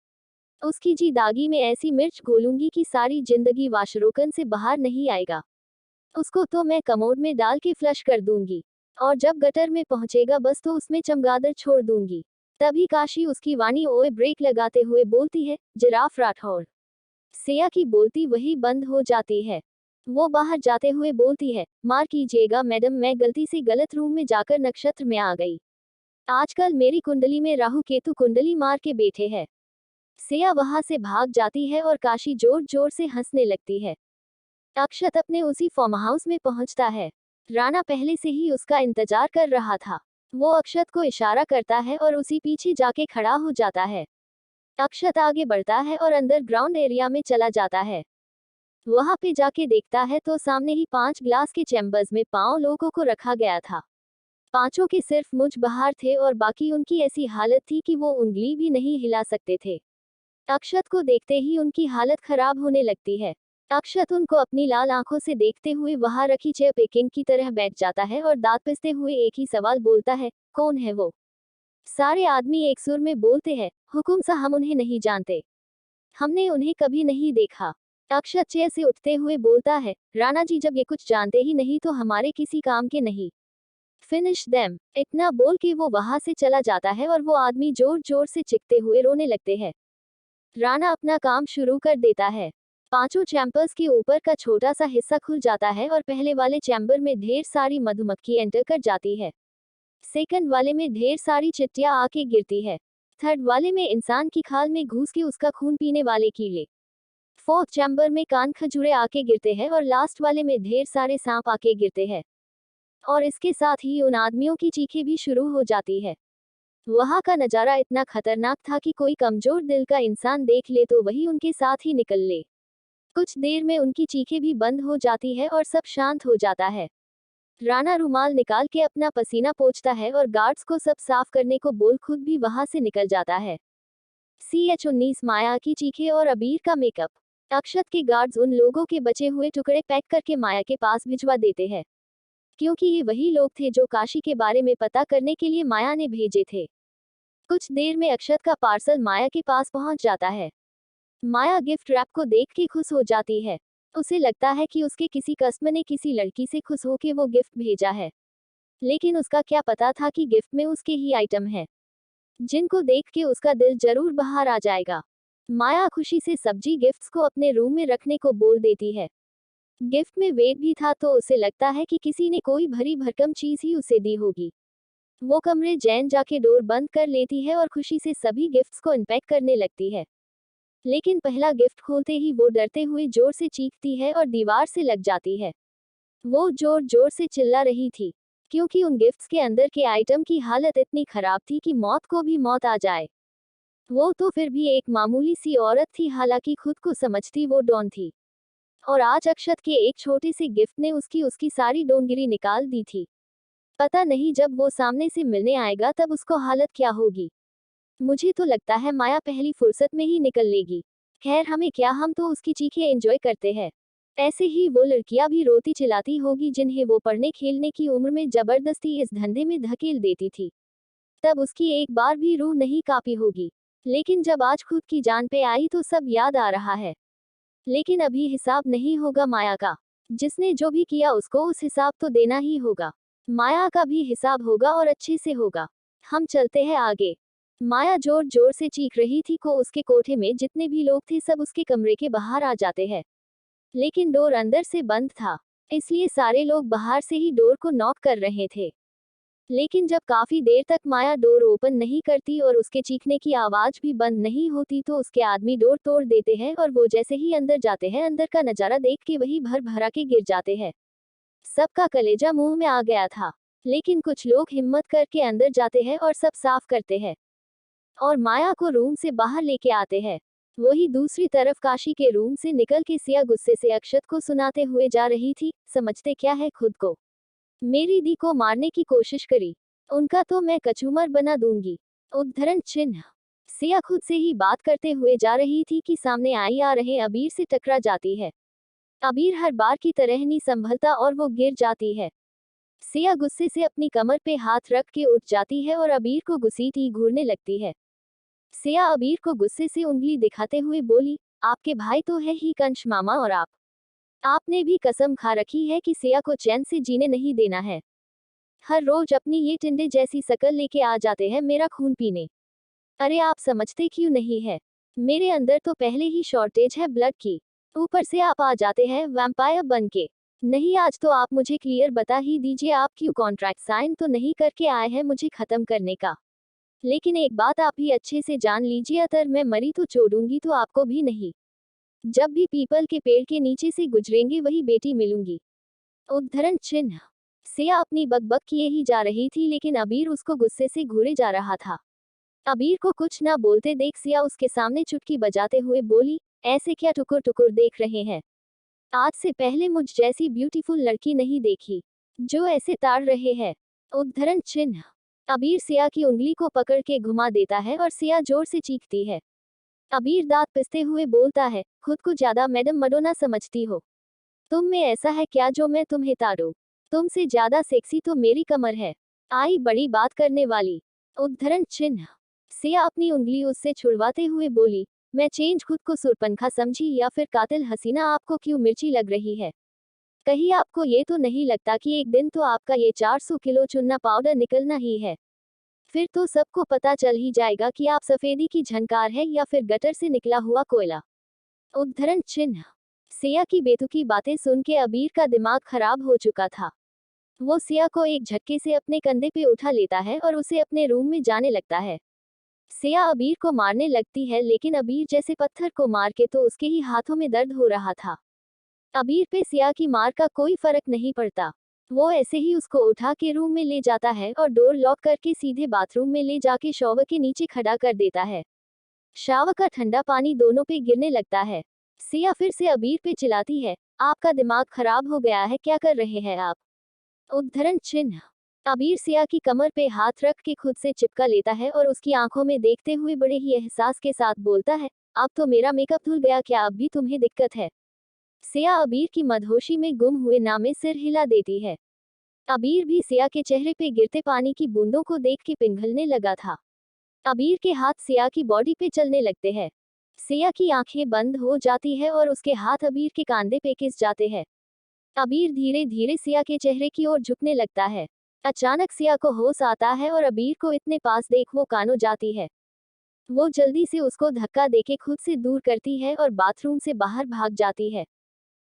Speaker 1: उसकी जी दागी में ऐसी मिर्च घोलूंगी कि सारी जिंदगी वाशरोकन से बाहर नहीं आएगा। उसको तो मैं कमोड में डाल के फ्लश कर दूंगी, और जब गटर में पहुंचेगा बस तो उसमें चमगादड़ छोड़ दूंगी। तभी काशी उसकी वाणी ओए ब्रेक लगाते हुए बोलती है, जिराफ राठौर। सिया की बोलती वही बंद हो जाती है। वो बाहर जाते हुए बोलती है, मार कीजिएगा मैडम, मैं गलती से गलत रूम में जाकर नक्षत्र में आ गई। आजकल मेरी कुंडली में राहु केतु कुंडली मार के बैठे हैं। सिया वहां से भाग जाती है और काशी जोर जोर से हंसने लगती है। अक्षत अपने उसी फार्म हाउस में पहुंचता है। राणा पहले से ही उसका इंतजार कर रहा था। वो अक्षत को इशारा करता है और उसी पीछे जाके खड़ा हो जाता है। अक्षत आगे बढ़ता है और अंदर ग्राउंड एरिया में चला जाता है। वहां पे जाके देखता है तो सामने ही 5 ग्लास के चैम्बर्स में 5 लोगों को रखा गया था। पांचों के सिर्फ मुझ बाहर थे और बाकी उनकी ऐसी हालत थी कि वो उंगली भी नहीं हिला सकते थे। अक्षत को देखते ही उनकी हालत खराब होने लगती है। अक्षत उनको अपनी लाल आंखों से देखते हुए वहां रखी चेयर पे किंग की तरह बैठ जाता है और दांत पिसते हुए एक ही सवाल बोलता है, कौन है वो? सारे आदमी एक सुर में बोलते हैं, हुकुम सा हम उन्हें नहीं जानते, हमने उन्हें कभी नहीं देखा। अक्षत चेयर से उठते हुए बोलता है, राणा जी जब ये कुछ जानते ही नहीं तो हमारे किसी काम के नहीं। Finish them. इतना बोल के वो वहां से चला जाता है और वो आदमी जोर जोर से चिल्लाते हुए रोने लगते हैं। राणा अपना काम शुरू कर देता है। पांचों चैम्बर्स के ऊपर का छोटा सा हिस्सा खुल जाता है और पहले वाले चैम्बर में ढेर सारी मधुमक्खी एंटर कर जाती है। सेकंड वाले में ढेर सारी चिट्टियां आके गिरती है। थर्ड वाले में इंसान की खाल में घुस के उसका खून पीने वाले कीड़े। फोर्थ चैम्बर में कान खजूरे आके गिरते हैं और लास्ट वाले में ढेर सारे सांप आके गिरते हैं। और इसके साथ ही उन आदमियों की चीखें भी शुरू हो जाती है। वहां का नजारा इतना खतरनाक था कि कोई कमजोर दिल का इंसान देख ले तो वही उनके साथ ही निकल ले। कुछ देर में उनकी चीखें भी बंद हो जाती है और सब शांत हो जाता है। राणा रुमाल निकाल के अपना पसीना पोंछता है और गार्ड्स को सब साफ करने को बोल खुद भी वहां से निकल जाता है। CH-19 माया की चीखें और अबीर का मेकअप। अक्षत के गार्ड्स उन लोगों के बचे हुए टुकड़े पैक करके माया के पास भिजवा देते हैं, क्योंकि ये वही लोग थे जो काशी के बारे में पता करने के लिए माया ने भेजे थे। कुछ देर में अक्षत का पार्सल माया के पास पहुंच जाता है। माया गिफ्ट रैप को देख के खुश हो जाती है। उसे लगता है कि उसके किसी कस्म ने किसी लड़की से खुश होके वो गिफ्ट भेजा है, लेकिन उसका क्या पता था कि गिफ्ट में उसके ही आइटम है, जिनको देख के उसका दिल जरूर बाहर आ जाएगा। माया खुशी से सब्जी गिफ्ट्स को अपने रूम में रखने को बोल देती है। गिफ्ट में वेट भी था तो उसे लगता है कि किसी ने कोई भरी भरकम चीज ही उसे दी होगी। वो कमरे जैन जाके डोर बंद कर लेती है और खुशी से सभी गिफ्ट्स को अनपैक करने लगती है। लेकिन पहला गिफ्ट खोलते ही वो डरते हुए जोर से चीखती है और दीवार से लग जाती है। वो जोर जोर से चिल्ला रही थी, क्योंकि उन गिफ्ट्स के अंदर के आइटम की हालत इतनी खराब थी कि मौत को भी मौत आ जाए। वो तो फिर भी एक मामूली सी औरत थी, हालांकि खुद को समझती वो डॉन थी। और आज अक्षत के एक छोटे से गिफ्ट ने उसकी उसकी सारी डोंगिरी निकाल दी थी। पता नहीं जब वो सामने से मिलने आएगा तब उसको हालत क्या होगी। मुझे तो लगता है माया पहली फुर्सत में ही निकल लेगी। खैर हमें क्या, हम तो उसकी चीखें एंजॉय करते हैं। ऐसे ही वो लड़कियां भी रोती चिल्लाती होगी जिन्हें वो पढ़ने खेलने की उम्र में जबरदस्ती इस धंधे में धकेल देती थी। तब उसकी एक बार भी रूह नहीं कांपी होगी। लेकिन जब आज खुद की जान पे आई तो सब याद आ रहा है। लेकिन अभी हिसाब नहीं होगा माया का। जिसने जो भी किया उसको उस हिसाब तो देना ही होगा। माया का भी हिसाब होगा और अच्छे से होगा। हम चलते हैं आगे। माया जोर जोर से चीख रही थी को उसके कोठे में जितने भी लोग थे सब उसके कमरे के बाहर आ जाते हैं। लेकिन डोर अंदर से बंद था, इसलिए सारे लोग बाहर से ही डोर को नॉक कर रहे थे। लेकिन जब काफी देर तक माया डोर ओपन नहीं करती और उसके चीखने की आवाज भी बंद नहीं होती तो उसके आदमी डोर तोड़ देते हैं और वो जैसे ही अंदर जाते हैं अंदर का नजारा देख के वही भर भरा के गिर जाते हैं। सबका कलेजा मुंह में आ गया था। लेकिन कुछ लोग हिम्मत करके अंदर जाते हैं और सब साफ करते हैं और माया को रूम से बाहर लेके आते हैं। वही दूसरी तरफ काशी के रूम से निकल के सिया गुस्से से अक्षत को सुनाते हुए जा रही थी, समझते क्या है खुद को। मेरी दी को मारने की कोशिश करी, उनका तो मैं कचूमर बना दूंगी। उद्धरण चिन्ह। सिया खुद से ही बात करते हुए जा रही थी कि सामने आई आ रहे अबीर से टकरा जाती है। अबीर हर बार की तरह नहीं संभलता और वो गिर जाती है। सिया गुस्से से अपनी कमर पे हाथ रख के उठ जाती है और अबीर को घसीटी घूरने लगती है। सिया अबीर को गुस्से से उंगली दिखाते हुए बोली, आपके भाई तो है ही कंश मामा और आपने भी कसम खा रखी है कि सिया को चैन से जीने नहीं देना है। हर रोज अपनी ये टिंडे जैसी शकल लेके आ जाते हैं मेरा खून पीने। अरे आप समझते क्यों नहीं है, मेरे अंदर तो पहले ही शॉर्टेज है ब्लड की, ऊपर से आप आ जाते हैं वैम्पायर बन के। नहीं, आज तो आप मुझे क्लियर बता ही दीजिए, आप क्यों कॉन्ट्रैक्ट साइन तो नहीं करके आए हैं मुझे खत्म करने का। लेकिन एक बात आप भी अच्छे से जान लीजिए, अगर मैं मरी तो छोड़ूंगी तो आपको भी नहीं। जब भी पीपल के पेड़ के नीचे से गुजरेंगे वही बेटी मिलूंगी। उद्धरण चिन्ह। सिया अपनी बकबक किए ही जा रही थी लेकिन अबीर उसको गुस्से से घूरे जा रहा था। अबीर को कुछ ना बोलते देख सिया उसके सामने चुटकी बजाते हुए बोली, ऐसे क्या टुकुर टुकुर देख रहे हैं। आज से पहले मुझ जैसी ब्यूटीफुल लड़की नहीं देखी जो ऐसे ताड़ रहे हैं। उद्धरण चिन्ह। अबीर सिया की उंगली को पकड़ के घुमा देता है और सिया जोर से चीखती है। अबीर दांत पिसते हुए बोलता है, खुद को ज्यादा मैडम मडोना समझती हो। तुम में ऐसा है क्या जो मैं तुम्हें ताड़ूं। तुमसे ज्यादा सेक्सी तो मेरी कमर है। आई बड़ी बात करने वाली। उद्धरण चिन्ह। सिया अपनी उंगली उससे छुड़वाते हुए बोली, मैं चेंज खुद को सुरपंखा समझी या फिर कातिल हसीना, आपको क्यों मिर्ची लग रही है। कहीं आपको ये तो नहीं लगता कि एक दिन तो आपका ये 400 किलो चुन्ना पाउडर निकलना ही है। फिर तो सबको पता चल ही जाएगा कि आप सफेदी की झनकार है या फिर गटर से निकला हुआ कोयला। उद्धरण चिन्ह। सिया की बेतुकी बातें सुन के अबीर का दिमाग खराब हो चुका था। वो सिया को एक झटके से अपने कंधे पे उठा लेता है और उसे अपने रूम में जाने लगता है। सिया अबीर को मारने लगती है लेकिन अबीर जैसे पत्थर को मार के तो उसके ही हाथों में दर्द हो रहा था। अबीर पे सिया की मार का कोई फर्क नहीं पड़ता। वो ऐसे ही उसको उठा के रूम में ले जाता है और डोर लॉक करके सीधे बाथरूम में ले जाके शॉवर के नीचे खड़ा कर देता है। शावर का ठंडा पानी दोनों पे गिरने लगता है। सिया फिर से अबीर पे चिल्लाती है, आपका दिमाग खराब हो गया है, क्या कर रहे हैं आप। उद्धरण चिन्ह। अबीर सिया की कमर पे हाथ रख के खुद से चिपका लेता है और उसकी आंखों में देखते हुए बड़े ही एहसास के साथ बोलता है, अब तो मेरा मेकअप धुल गया, क्या अब भी तुम्हें दिक्कत है। सिया अबीर की मदहोशी में गुम हुए नामे सिर हिला देती है। अबीर भी सिया के चेहरे पे गिरते पानी की बूंदों को देख के पिघलने लगा था। अबीर के हाथ सिया की बॉडी पे चलने लगते हैं। सिया की आंखें बंद हो जाती है और उसके हाथ अबीर के कंधे पे किस जाते हैं। अबीर धीरे धीरे सिया के चेहरे की ओर झुकने लगता है। अचानक सिया को होश आता है और अबीर को इतने पास देख वो कानो जाती है। वो जल्दी से उसको धक्का देके खुद से दूर करती है और बाथरूम से बाहर भाग जाती है।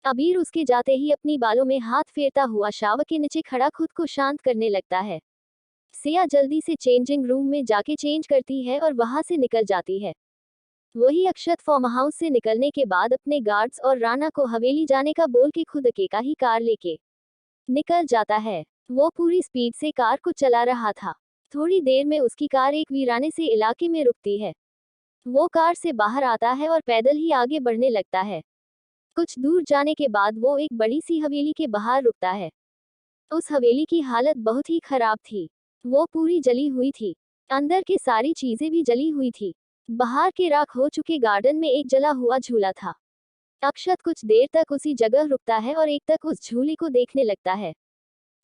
Speaker 1: अबीर उसके जाते ही अपनी बालों में हाथ फेरता हुआ शावर के नीचे खड़ा खुद को शांत करने लगता है। सिया जल्दी से चेंजिंग रूम में जाके चेंज करती है और वहां से निकल जाती है। वही अक्षत फार्म हाउस से निकलने के बाद अपने गार्ड्स और राणा को हवेली जाने का बोल के खुद अकेला ही कार लेके निकल जाता है। वो पूरी स्पीड से कार को चला रहा था। थोड़ी देर में उसकी कार एक वीराने से इलाके में रुकती है। वो कार से बाहर आता है और पैदल ही आगे बढ़ने लगता है। कुछ दूर जाने के बाद वो एक बड़ी सी हवेली के बाहर रुकता है। उस हवेली की हालत बहुत ही खराब थी। वो पूरी जली हुई थी। अंदर की सारी चीजें भी जली हुई थी। बाहर के राख हो चुके गार्डन में एक जला हुआ झूला था। अक्षत कुछ देर तक उसी जगह रुकता है और एक तक उस झूले को देखने लगता है।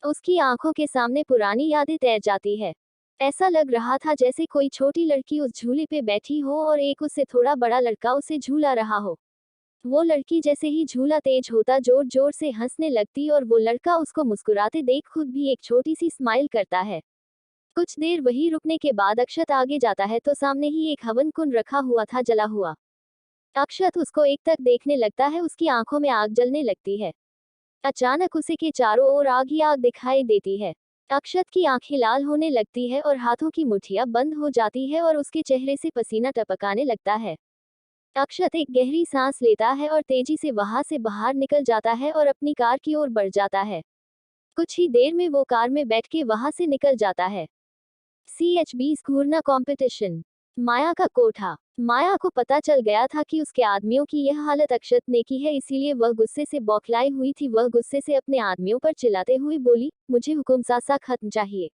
Speaker 1: उसकी आंखों के सामने पुरानी यादें तैर जाती है। ऐसा लग रहा था जैसे कोई छोटी लड़की उस झूले पे बैठी हो और एक उससे थोड़ा बड़ा लड़का उसे झूला रहा हो। वो लड़की जैसे ही झूला तेज होता जोर जोर से हंसने लगती और वो लड़का उसको मुस्कुराते देख खुद भी एक छोटी सी स्माइल करता है। कुछ देर वहीं रुकने के बाद अक्षत आगे जाता है तो सामने ही एक हवन कुंड रखा हुआ था जला हुआ। अक्षत उसको एक तक देखने लगता है। उसकी आंखों में आग जलने लगती है। अचानक उसे के चारों ओर आग ही आग दिखाई देती है। अक्षत की आंखें लाल होने लगती है और हाथों की मुट्ठियां बंद हो जाती है और उसके चेहरे से पसीना टपकाने लगता है। अक्षत एक गहरी सांस लेता है और तेजी से वहां से बाहर निकल जाता है और अपनी कार की ओर बढ़ जाता है। कुछ ही देर में वो कार में बैठ के वहां से निकल जाता है। CHB घूरना कंपटीशन। माया का कोठा। माया को पता चल गया था कि उसके आदमियों की यह हालत अक्षत ने की है, इसीलिए वह गुस्से से बौखलाई हुई थी। वह गुस्से से अपने आदमियों पर चिल्लाते हुए बोली, मुझे हुकुम सा खत्म चाहिए।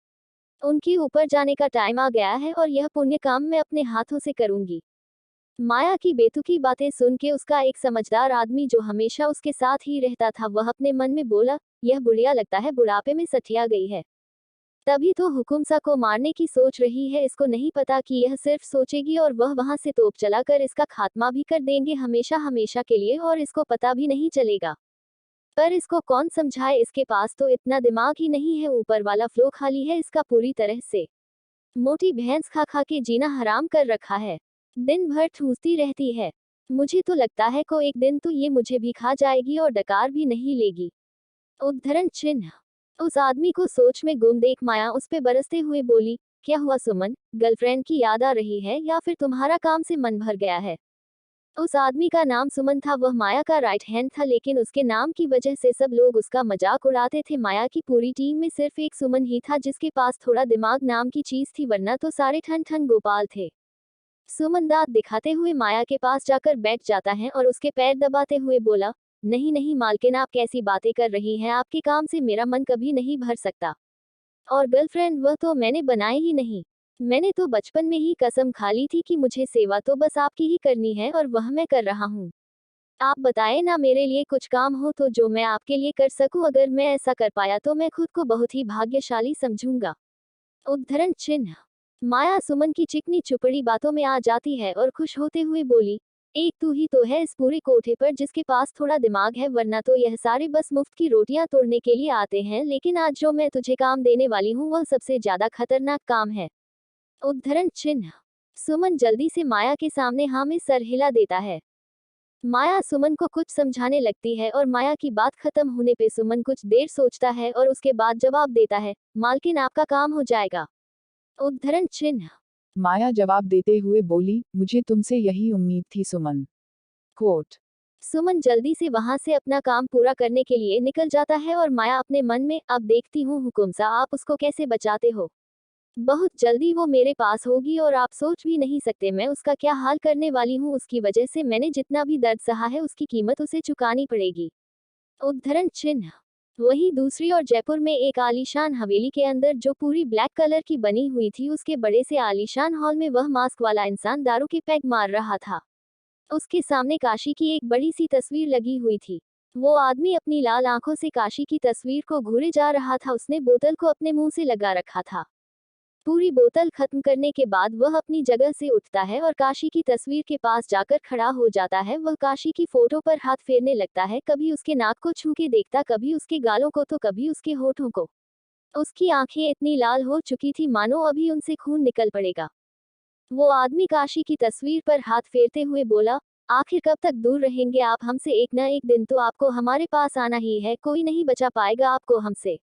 Speaker 1: उनके ऊपर जाने का टाइम आ गया है और यह पुण्य काम मैं अपने हाथों से करूंगी। माया की बेतुकी बातें सुन के उसका एक समझदार आदमी जो हमेशा उसके साथ ही रहता था, वह अपने मन में बोला, यह बुढ़िया लगता है बुढ़ापे में सठिया गई है। तभी तो हुकुमसा को मारने की सोच रही है। इसको नहीं पता कि यह सिर्फ सोचेगी और वह वहां से तोप चलाकर इसका खात्मा भी कर देंगे हमेशा हमेशा के लिए, और इसको पता भी नहीं चलेगा। पर इसको कौन समझाए, इसके पास तो इतना दिमाग ही नहीं है। ऊपर वाला फ्लो खाली है इसका पूरी तरह से। मोटी भैंस खा खा के जीना हराम कर रखा है। दिन भर ठूसती रहती है। मुझे तो लगता है को एक दिन तो ये मुझे भी खा जाएगी और डकार भी नहीं लेगी। उद्धरण चिन्ह। उस आदमी को सोच में गुम देख माया उस पे बरसते हुए बोली, क्या हुआ सुमन, गर्लफ्रेंड की याद आ रही है या फिर तुम्हारा काम से मन भर गया है। उस आदमी का नाम सुमन था। वह माया का राइट हैंड था, लेकिन उसके नाम की वजह से सब लोग उसका मजाक उड़ाते थे। माया की पूरी टीम में सिर्फ एक सुमन ही था जिसके पास थोड़ा दिमाग नाम की चीज थी, वरना तो सारे ठन ठन गोपाल थे। सुमन दांत दिखाते हुए माया के पास जाकर बैठ जाता है और उसके पैर दबाते हुए बोला, नहीं नहीं मालकिन, आप कैसी बातें कर रही हैं, आपके काम से मेरा मन कभी नहीं भर सकता। और गर्लफ्रेंड वह तो मैंने बनाई ही नहीं। मैंने तो बचपन में ही कसम खा ली थी कि मुझे सेवा तो बस आपकी ही करनी है और वह मैं कर रहा हूँ। आप बताएं ना, मेरे लिए कुछ काम हो तो जो मैं आपके लिए कर सकूं। अगर मैं ऐसा कर पाया तो मैं खुद को बहुत ही भाग्यशाली समझूंगा। उद्धरण चिन्ह। माया सुमन की चिकनी चुपड़ी बातों में आ जाती है और खुश होते हुए बोली, एक तू ही तो है इस पूरे कोठे पर जिसके पास थोड़ा दिमाग है, वरना तो यह सारे बस मुफ्त की रोटियां तोड़ने के लिए आते हैं। लेकिन आज जो मैं तुझे काम देने वाली हूँ वह सबसे ज्यादा खतरनाक काम है। उद्धरण चिन्ह। सुमन जल्दी से माया के सामने हाँ में सर हिला देता है। माया सुमन को कुछ समझाने लगती है और माया की बात खत्म होने पे सुमन कुछ देर सोचता है और उसके बाद जवाब देता है, मालकिन आपका काम हो जाएगा। उद्धरण चिन्ह।
Speaker 2: माया जवाब देते हुए बोली, मुझे तुमसे यही उम्मीद थी सुमन। कोट।
Speaker 1: सुमन जल्दी से वहां से अपना काम पूरा करने के लिए निकल जाता है और माया अपने मन में, अब देखती हूँ हुकुमसा आप उसको कैसे बचाते हो। बहुत जल्दी वो मेरे पास होगी और आप सोच भी नहीं सकते मैं उसका क्या हाल करने वाली हूँ। उसकी वजह से मैंने जितना भी दर्द सहा है उसकी कीमत उसे चुकानी पड़ेगी। उद्धरण चिन्ह। वहीं दूसरी ओर जयपुर में एक आलीशान हवेली के अंदर जो पूरी ब्लैक कलर की बनी हुई थी, उसके बड़े से आलीशान हॉल में वह मास्क वाला इंसान दारू के पैग मार रहा था। उसके सामने काशी की एक बड़ी सी तस्वीर लगी हुई थी। वो आदमी अपनी लाल आंखों से काशी की तस्वीर को घूरे जा रहा था। उसने बोतल को अपने मुंह से लगा रखा था। पूरी बोतल खत्म करने के बाद वह अपनी जगह से उठता है और काशी की तस्वीर के पास जाकर खड़ा हो जाता है। वह काशी की फोटो पर हाथ फेरने लगता है, कभी उसके नाक को छू के देखता, कभी उसके गालों को तो कभी उसके होठों को। उसकी आंखें इतनी लाल हो चुकी थी मानो अभी उनसे खून निकल पड़ेगा। वो आदमी काशी की तस्वीर पर हाथ फेरते हुए बोला, आखिर कब तक दूर रहेंगे आप हमसे, एक न एक दिन तो आपको हमारे पास आना ही है, कोई नहीं बचा पाएगा आपको हमसे।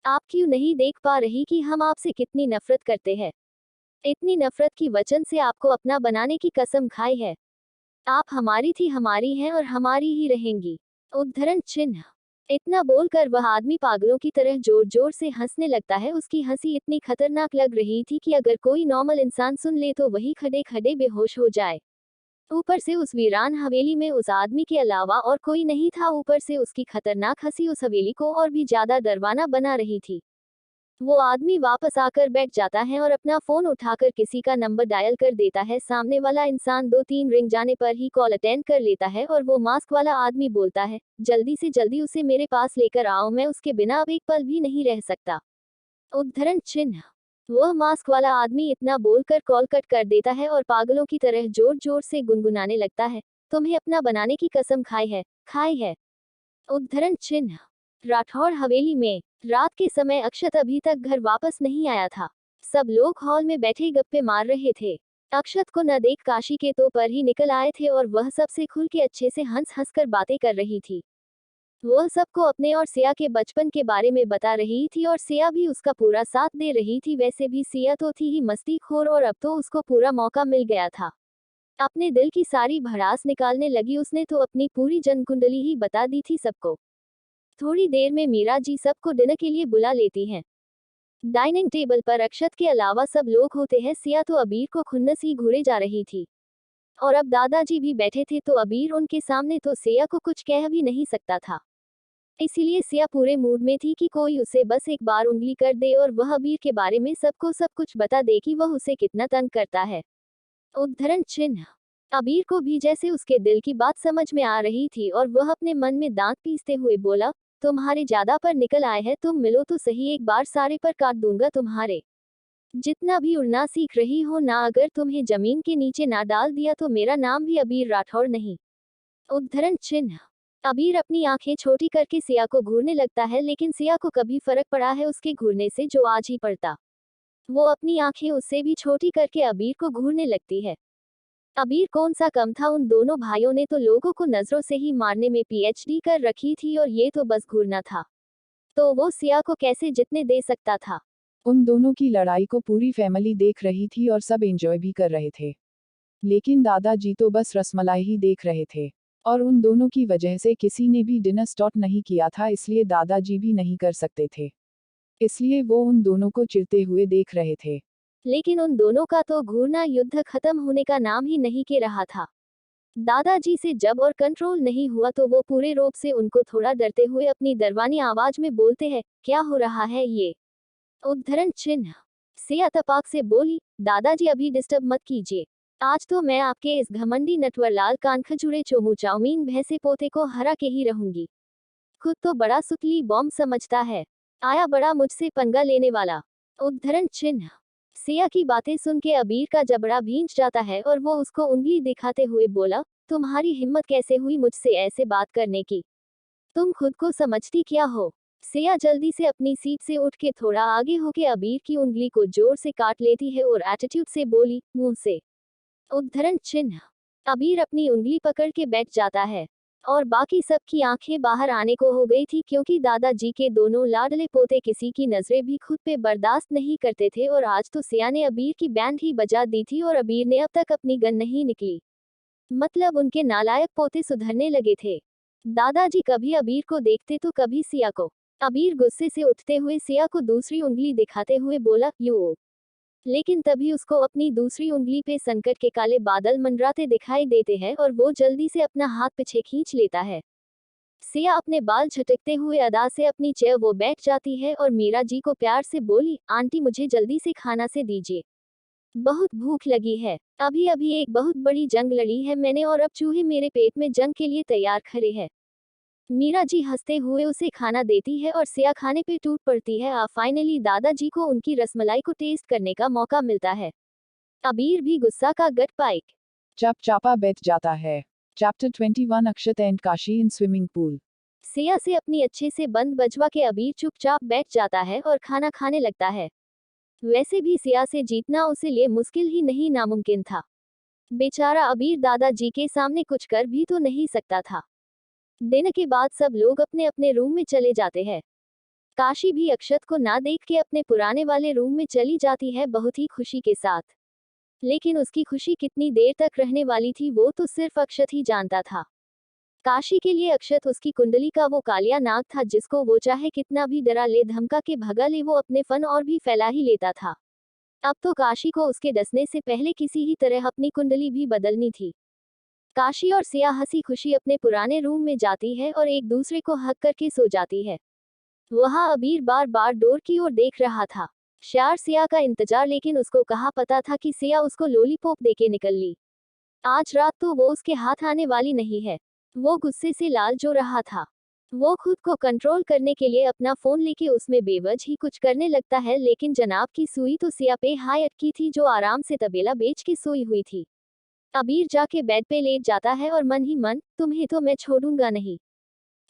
Speaker 1: आप क्यों नहीं देख पा रही कि हम आपसे कितनी नफरत करते हैं? इतनी नफरत की वचन से आपको अपना बनाने की कसम खाई है। आप हमारी थी, हमारी हैं और हमारी ही रहेंगी। उद्धरण चिन्ह। इतना बोलकर वह आदमी पागलों की तरह जोर जोर से हंसने लगता है। उसकी हंसी इतनी खतरनाक लग रही थी कि अगर कोई नॉर्मल इंसान सुन ले तो वही खड़े खड़े बेहोश हो जाए। ऊपर से उस वीरान हवेली में उस आदमी के अलावा और कोई नहीं था। ऊपर से उसकी खतरनाक हंसी उस हवेली को और भी ज्यादा डरवाना बना रही थी। वो आदमी वापस आकर बैठ जाता है और अपना फोन उठाकर किसी का नंबर डायल कर देता है। सामने वाला इंसान 2-3 रिंग जाने पर ही कॉल अटेंड कर लेता है और वो मास्क वाला आदमी बोलता है, जल्दी से जल्दी उसे मेरे पास लेकर आओ, मैं उसके बिना अब एक पल भी नहीं रह सकता। उद्धरण चिन्ह। वह मास्क वाला आदमी इतना बोलकर कॉल कट कर देता है और पागलों की तरह जोर जोर से गुनगुनाने लगता है, तुम्हें अपना बनाने की कसम खाई है, खाई है। उद्धरण चिन्ह। राठौड़ हवेली में रात के समय अक्षत अभी तक घर वापस नहीं आया था। सब लोग हॉल में बैठे गप्पे मार रहे थे। अक्षत को न देख काशी के तो पर ही निकल आए थे और वह सबसे खुल के अच्छे से हंस हंस कर बातें कर रही थी। वह सबको अपने और सिया के बचपन के बारे में बता रही थी और सिया भी उसका पूरा साथ दे रही थी। वैसे भी सिया तो थी ही मस्तीखोर और अब तो उसको पूरा मौका मिल गया था। अपने दिल की सारी भड़ास निकालने लगी। उसने तो अपनी पूरी जनकुंडली ही बता दी थी सबको। थोड़ी देर में मीरा जी सबको डिनर के लिए बुला लेती हैं। डाइनिंग टेबल पर अक्षत के अलावा सब लोग होते हैं। सिया तो अबीर को खुन्नस ही घूरे जा रही थी और अब दादाजी भी बैठे थे तो अबीर उनके सामने तो सिया को कुछ कह भी नहीं सकता था। इसीलिए सिया पूरे मूड में थी कि कोई उसे बस एक बार उंगली कर दे और वह अबीर के बारे में सबको सब कुछ बता दे कि वह उसे कितना तंग करता है। उद्धरण चिन्ह। अबीर को भी जैसे उसके दिल की बात समझ में आ रही थी और वह अपने मन में दांत पीसते हुए बोला, तुम्हारे ज्यादा पर निकल आए हैं, तुम मिलो तो सही, एक बार सारे पर काट दूंगा तुम्हारे। जितना भी उड़ना सीख रही हो ना, अगर तुम्हें जमीन के नीचे ना डाल दिया तो मेरा नाम भी अबीर राठौड़ नहीं। उद्धरण चिन्ह। अबीर अपनी आंखें छोटी करके सिया को घूरने लगता है, लेकिन सिया को कभी फर्क पड़ा है उसके घूरने से जो आज ही पड़ता। वो अपनी आंखें उससे भी छोटी करके अबीर को घूरने लगती है। अबीर कौन सा कम था, उन दोनों भाइयों ने तो लोगों को नजरों से ही मारने में पीएचडी कर रखी थी और ये तो बस घूरना था। तो वो सिया को कैसे जितने दे सकता था।
Speaker 2: उन दोनों की लड़ाई को पूरी फैमिली देख रही थी और सब एंजॉय भी कर रहे थे। लेकिन दादाजी तो बस रसमलाई ही देख रहे थे। और उन दोनों की वजह से किसी ने भी डिनर स्टार्ट नहीं किया था, इसलिए दादाजी भी नहीं कर सकते थे। इसलिए वो उन दोनों को चिढ़ते हुए देख रहे थे।
Speaker 1: लेकिन उन दोनों का तो घूरना युद्ध खत्म होने का नाम ही नहीं के रहा था। दादाजी से जब और कंट्रोल नहीं हुआ तो वो पूरे रोब से उनको थोड़ा डरते हुए अपनी दरवानी आवाज में बोलते हैं, क्या हो रहा है ये। उद्धरण चिन्ह। सिया तपाक से बोली, दादाजी अभी डिस्टर्ब मत कीजिए। आज तो मैं आपके इस घमंडी नटवर लाल कान खजूरे चोमू चाउमीन भैंसे पोते को हरा के ही रहूंगी। खुद तो बड़ा सुतली बॉम्ब समझता है, आया बड़ा मुझसे पंगा लेने वाला। उद्धरण चिन्ह। सिया की बातें सुन के अबीर का जबड़ा भींच जाता है और वो उसको उंगली दिखाते हुए बोला, तुम्हारी हिम्मत कैसे हुई मुझसे ऐसे बात करने की, तुम खुद को समझती क्या हो। सिया जल्दी से अपनी सीट से उठ के थोड़ा आगे होके अबीर की उंगली को जोर से काट लेती है और एटीट्यूड से बोली, मुंह से। उद्धरण चिन्ह। अबीर अपनी उंगली पकड़ के बैठ जाता है और बाकी सबकी आंखें बाहर आने को हो गई थी, क्योंकि दादाजी के दोनों लाडले पोते किसी की नजरें भी खुद पे बर्दाश्त नहीं करते थे और आज तो सिया ने अबीर की बैंड ही बजा दी थी और अबीर ने अब तक अपनी गन नहीं निकली। मतलब उनके नालायक पोते सुधरने लगे थे। दादाजी कभी अबीर को देखते तो कभी सिया को। अबीर गुस्से से उठते हुए सिया को दूसरी उंगली दिखाते हुए बोला, यू। लेकिन तभी उसको अपनी दूसरी उंगली पे संकट के काले बादल मंडराते दिखाई देते हैं और वो जल्दी से अपना हाथ पीछे खींच लेता है। सिया अपने बाल झटकते हुए अदा से अपनी चेयर वो बैठ जाती है और मीरा जी को प्यार से बोली, आंटी मुझे जल्दी से खाना से दीजिए, बहुत भूख लगी है। अभी अभी एक बहुत बड़ी जंग लड़ी है मैंने और अब चूहे मेरे पेट में जंग के लिए तैयार खड़े हैं। मीरा जी हंसते हुए उसे खाना देती है और सिया खाने पे टूट पड़ती है। फाइनली दादाजी को उनकी रसमलाई को टेस्ट करने का मौका मिलता है। अबीर भी गुस्सा का गट पाइक।
Speaker 2: चप चापा बैठ जाता है। Chapter 21 Akshat and Kashi in swimming pool.
Speaker 1: Siya से अपनी अच्छे से बंद बजवा के अबीर चुपचाप बैठ जाता है और खाना खाने लगता है। वैसे भी सिया से जीतना उसे लिए मुश्किल ही नहीं नामुमकिन था। बेचारा अबीर दादाजी के सामने कुछ कर भी तो नहीं सकता था। दिन के बाद सब लोग अपने अपने रूम में चले जाते हैं। काशी भी अक्षत को ना देख के अपने पुराने वाले रूम में चली जाती है बहुत ही खुशी के साथ। लेकिन उसकी खुशी कितनी देर तक रहने वाली थी वो तो सिर्फ अक्षत ही जानता था। काशी के लिए अक्षत उसकी कुंडली का वो कालिया नाग था जिसको वो चाहे कितना भी डरा ले धमका के भगा ले वो अपने फन और भी फैला ही लेता था। अब तो काशी को उसके डसने से पहले किसी ही तरह अपनी कुंडली भी बदलनी थी। काशी और सिया हंसी खुशी अपने पुराने रूम में जाती है और एक दूसरे को हक करके सो जाती है। वहां अबीर बार बार डोर की ओर देख रहा था। शार सिया का इंतजार, लेकिन उसको कहाँ पता था कि सिया उसको लॉलीपॉप देके निकल ली। आज रात तो वो उसके हाथ आने वाली नहीं है। वो गुस्से से लाल जो रहा था। वो खुद को कंट्रोल करने के लिए अपना फोन लेके उसमें बेवजह ही कुछ करने लगता है, लेकिन जनाब की सुई तो सिया पे हाई अटकी थी जो आराम से तबेला बेच के सोई हुई थी। अबीर जाके बेड पे लेट जाता है और मन ही मन, तुम्हें तो मैं छोड़ूंगा नहीं।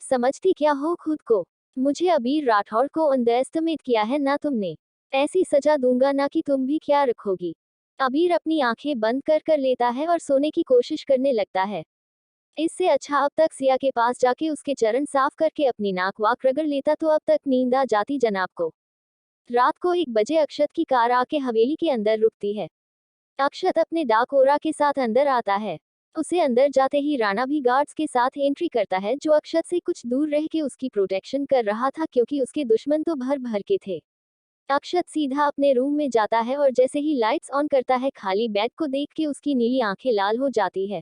Speaker 1: समझती क्या हो खुद को? मुझे अबीर राठौड़ को अंडर एस्टिमेट किया है ना तुमने। ऐसी सजा दूंगा ना कि तुम भी क्या रखोगी। अबीर अपनी आंखें बंद कर कर लेता है और सोने की कोशिश करने लगता है। इससे अच्छा अब तक सिया के पास जाके उसके चरण साफ करके अपनी नाक वाक रगड़ लेता तो अब तक नींद आ जाती जनाब को। रात को 1 बजे अक्षत की कार आके हवेली के अंदर रुकती है। अक्षत अपने डाकोरा के साथ अंदर आता है। उसे अंदर जाते ही राणा भी गार्ड्स के साथ एंट्री करता है जो अक्षत से कुछ दूर रह के उसकी प्रोटेक्शन कर रहा था क्योंकि उसके दुश्मन तो भर भर के थे। अक्षत सीधा अपने रूम में जाता है और जैसे ही लाइट्स ऑन करता है खाली बेड को देख के उसकी नीली आंखें लाल हो जाती है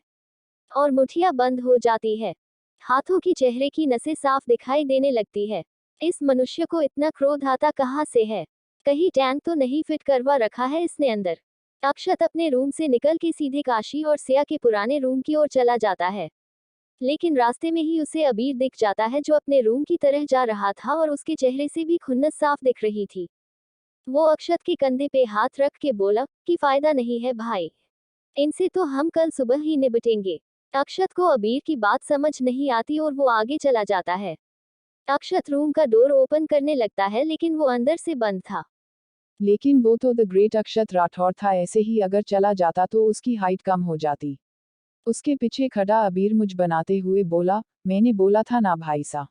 Speaker 1: और मुठियां बंद हो जाती है। हाथों की चेहरे की नसें साफ दिखाई देने लगती है। इस मनुष्य को इतना क्रोध आता कहाँ से है? कहीं टैंक तो नहीं फिट करवा रखा है इसने अंदर? अक्षत अपने रूम से निकल के सीधे काशी और सिया के पुराने रूम की ओर चला जाता है। लेकिन रास्ते में ही उसे अबीर दिख जाता है जो अपने रूम की तरह जा रहा था और उसके चेहरे से भी खुन्नस साफ दिख रही थी। वो अक्षत के कंधे पे हाथ रख के बोला कि फायदा नहीं है भाई, इनसे तो हम कल सुबह ही निपटेंगे। अक्षत को अबीर की बात समझ नहीं आती और वो आगे चला जाता है। अक्षत रूम का डोर ओपन करने लगता है लेकिन वो अंदर से बंद था।
Speaker 2: लेकिन वो तो द ग्रेट अक्षत राठौड़ था, ऐसे ही अगर चला जाता तो उसकी हाइट कम हो जाती। उसके पीछे खड़ा अबीर मुझ बनाते हुए बोला, मैंने बोला था ना भाई सा।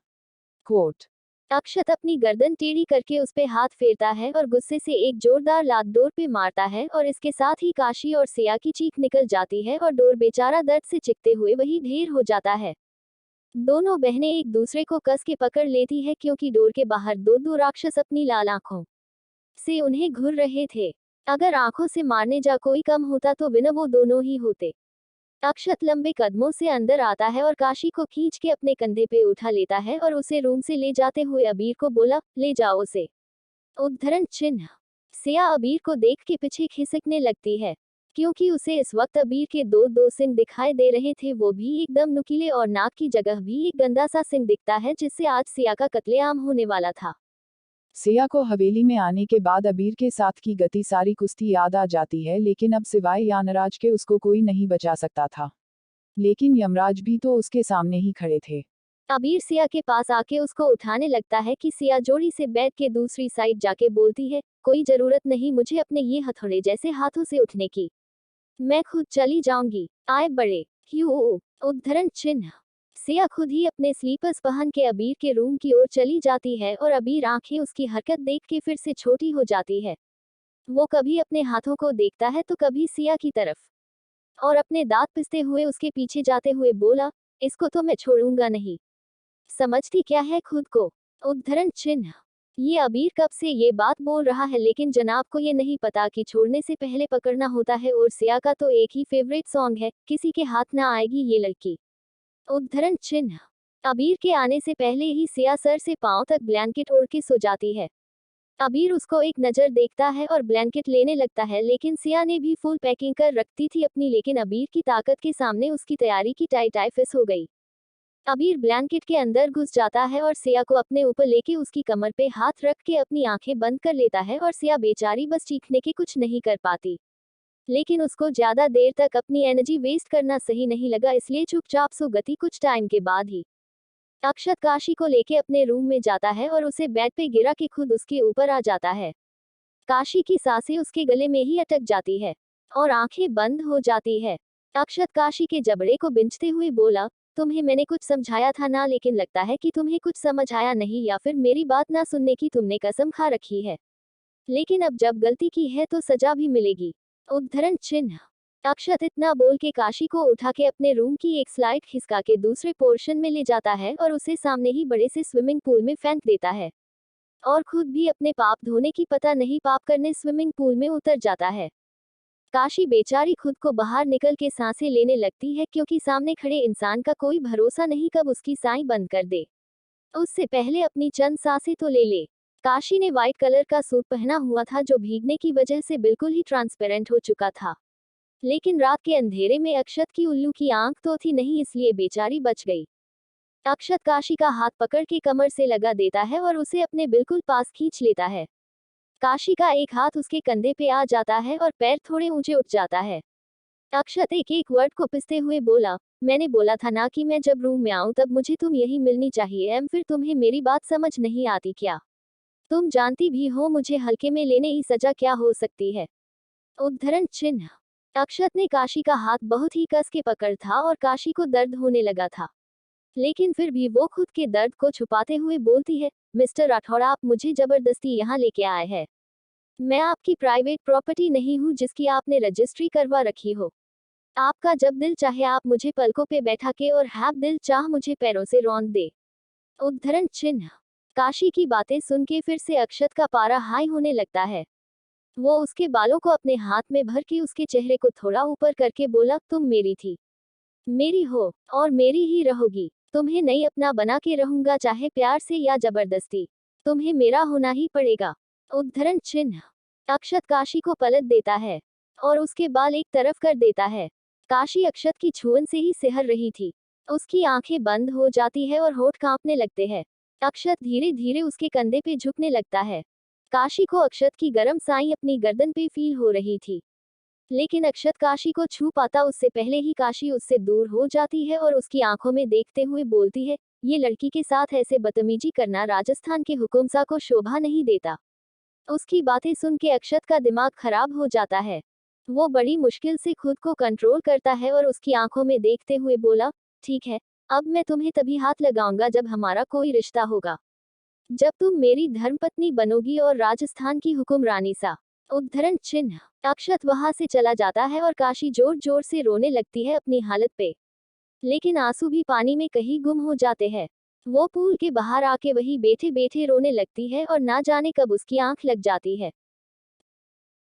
Speaker 2: कोट।
Speaker 1: अक्षत अपनी गर्दन टेढ़ी करके उस पे हाथ फेरता है और गुस्से से एक जोरदार लात डोर पे मारता है और इसके साथ ही काशी और सिया की चीख निकल जाती है और डोर बेचारा दर्द से चिकते हुए वही ढेर हो जाता है। दोनों बहनें एक दूसरे को कस के पकड़ लेती है क्योंकि डोर के बाहर दो दो राक्षस अपनी लाल आंखों से उन्हें घूर रहे थे। अगर आंखों से मारने जा कोई कम होता तो बिना वो दोनों ही होते। अक्षत लंबे कदमों से अंदर आता है और काशी को खींच के अपने कंधे पे उठा लेता है और उसे रूम से ले जाते हुए अबीर को बोला, ले जाओ उसे। उद्धरण चिन्ह। सिया अबीर को देख के पीछे खिसकने लगती है क्योंकि उसे इस वक्त अबीर के दो दो सिंह दिखाई दे रहे थे, वो भी एकदम नुकीले और नाक की जगह भी एक गंदा सा सिंह दिखता है जिससे आज सिया का कत्लेआम होने वाला था।
Speaker 2: सिया को हवेली में आने के बाद अबीर के साथ की गति सारी कुश्ती याद आ जाती है, लेकिन अब सिवाय यानराज के उसको कोई नहीं बचा सकता था। लेकिन यमराज भी तो उसके सामने ही खड़े थे।
Speaker 1: अबीर सिया के पास आके उसको उठाने लगता है कि सिया जोड़ी से बेड के दूसरी साइड जाके बोलती है, कोई जरूरत नहीं मुझे अपने ये हथौड़े जैसे हाथों से उठने की, मैं खुद चली जाऊंगी। आए बड़े क्यों? उद्धरण चिन्ह। सिया खुद ही अपने स्लीपर्स पहन के अबीर के रूम की ओर चली जाती है और अबीर आंखें उसकी हरकत देख के फिर से छोटी हो जाती है। वो कभी अपने हाथों को देखता है तो कभी सिया की तरफ और अपने दांत पिसते हुए उसके पीछे जाते हुए बोला, इसको तो मैं छोड़ूंगा नहीं। समझती क्या है खुद को? उद्धरण चिन्ह। ये अबीर कब से ये बात बोल रहा है लेकिन जनाब को ये नहीं पता कि छोड़ने से पहले पकड़ना होता है और सिया का तो एक ही फेवरेट सॉन्ग है, किसी के हाथ ना आएगी ये लड़की। उद्धरण चिन्ह। अबीर के आने से पहले ही सिया सर से पांव तक ब्लैंकेट ओढ़ के सो जाती है। अबीर उसको एक नजर देखता है और ब्लैंकेट लेने लगता है, लेकिन सिया ने भी फुल पैकिंग कर रखती थी अपनी, लेकिन अबीर की ताकत के सामने उसकी तैयारी की टाई टाई फिस हो गई। अबीर ब्लैंकेट के अंदर घुस जाता है और सिया को अपने ऊपर लेके उसकी कमर पे हाथ रख के अपनी आंखें बंद कर लेता है और सिया बेचारी बस चीखने के कुछ नहीं कर पाती। लेकिन उसको ज्यादा देर तक अपनी एनर्जी वेस्ट करना सही नहीं लगा, इसलिए चुपचाप सो गती कुछ टाइम के बाद ही अक्षत काशी को लेके अपने रूम में जाता है और उसे बेड पे गिरा के खुद उसके ऊपर आ जाता है। काशी की सांसें उसके गले में ही अटक जाती है और आंखें बंद हो जाती है। अक्षत काशी के जबड़े को बिंचते हुए बोला, तुम्हें मैंने कुछ समझाया था ना, लेकिन लगता है कि तुम्हें कुछ समझ आया नहीं, या फिर मेरी बात ना सुनने की तुमने कसम खा रखी है। लेकिन अब जब गलती की है तो सजा भी मिलेगी। उद्धरण चिन्ह। अक्षत इतना बोल के काशी को उठा के अपने रूम की एक स्लाइड खिसका के दूसरे पोर्शन में ले जाता है और उसे सामने ही बड़े से स्विमिंग पूल में फेंक देता है और खुद भी अपने पाप धोने की पता नहीं पाप करने स्विमिंग पूल में उतर जाता है। काशी बेचारी खुद को बाहर निकल के सांसें लेने लगती है, क्योंकि सामने खड़े इंसान का कोई भरोसा नहीं कब उसकी सांई बंद कर दे। उससे पहले अपनी चंद सांसें तो ले ले। काशी ने व्हाइट कलर का सूट पहना हुआ था जो भीगने की वजह से बिल्कुल ही ट्रांसपेरेंट हो चुका था। लेकिन रात के अंधेरे में अक्षत की उल्लू की आंख तो थी नहीं, इसलिए बेचारी बच गई। अक्षत काशी का हाथ पकड़ के कमर से लगा देता है और उसे अपने बिल्कुल पास खींच लेता है। काशी का एक हाथ उसके कंधे पे आ जाता है और पैर थोड़े ऊंचे उठ जाता है। अक्षत एक एक वर्ड को पिसते हुए बोला, मैंने बोला था ना कि मैं जब रूम में आऊं तब मुझे तुम यही मिलनी चाहिए। फिर तुम्हें मेरी बात समझ नहीं आती क्या? तुम जानती भी हो मुझे हल्के में लेने की सजा क्या हो सकती है। उद्धरण चिन्ह। अक्षत ने काशी का हाथ बहुत ही कस के पकड़ था और काशी को दर्द होने लगा था। लेकिन फिर भी वो खुद के दर्द को छुपाते हुए बोलती है, मिस्टर राठौड़, आप मुझे जबरदस्ती यहाँ लेके आए हैं। मैं आपकी प्राइवेट प्रॉपर्टी नहीं हूँ जिसकी आपने रजिस्ट्री करवा रखी हो। आपका जब दिल चाहे आप मुझे पलकों पे बैठा के और हैप दिल चाह मुझे पैरों से रौंद दे। उद्धरण चिन्ह। काशी की बातें सुन के फिर से अक्षत का पारा हाई होने लगता है। वो उसके बालों को अपने हाथ में भर के उसके चेहरे को थोड़ा ऊपर करके बोला, तुम मेरी थी, मेरी हो और मेरी ही रहोगी। तुम्हें नहीं अपना बना के रहूंगा, चाहे प्यार से या जबरदस्ती। तुम्हें मेरा होना ही पड़ेगा। उद्धरण चिन्ह। अक्षत काशी को पलट देता है और उसके बाल एक तरफ कर देता है। काशी अक्षत की छुअन से ही सिहर रही थी। उसकी आंखें बंद हो जाती है और होठ कांपने लगते हैं। अक्षत धीरे धीरे उसके कंधे पे झुकने लगता है। काशी को अक्षत की गर्म साई अपनी गर्दन पे फील हो रही थी। लेकिन अक्षत काशी को छू पाता उससे पहले ही काशी उससे दूर हो जाती है और उसकी आंखों में देखते हुए बोलती है, ये लड़की के साथ ऐसे बदतमीजी करना राजस्थान के हुकुमसा को शोभा नहीं देता। उसकी बातें सुन के अक्षत का दिमाग खराब हो जाता है। वो बड़ी मुश्किल से खुद को कंट्रोल करता है और उसकी आंखों में देखते हुए बोला, ठीक है, अब मैं तुम्हें तभी हाथ लगाऊंगा जब हमारा कोई रिश्ता होगा, जब तुम मेरी धर्मपत्नी बनोगी और राजस्थान की हुक्मरानी सा। उद्धरण चिन्ह। अक्षत वहां से चला जाता है और काशी जोर जोर से रोने लगती है अपनी हालत पे। लेकिन आंसू भी पानी में कहीं गुम हो जाते हैं। वो पूल के बाहर आके वही बैठे बैठे रोने लगती है और ना जाने कब उसकी आंख लग जाती है।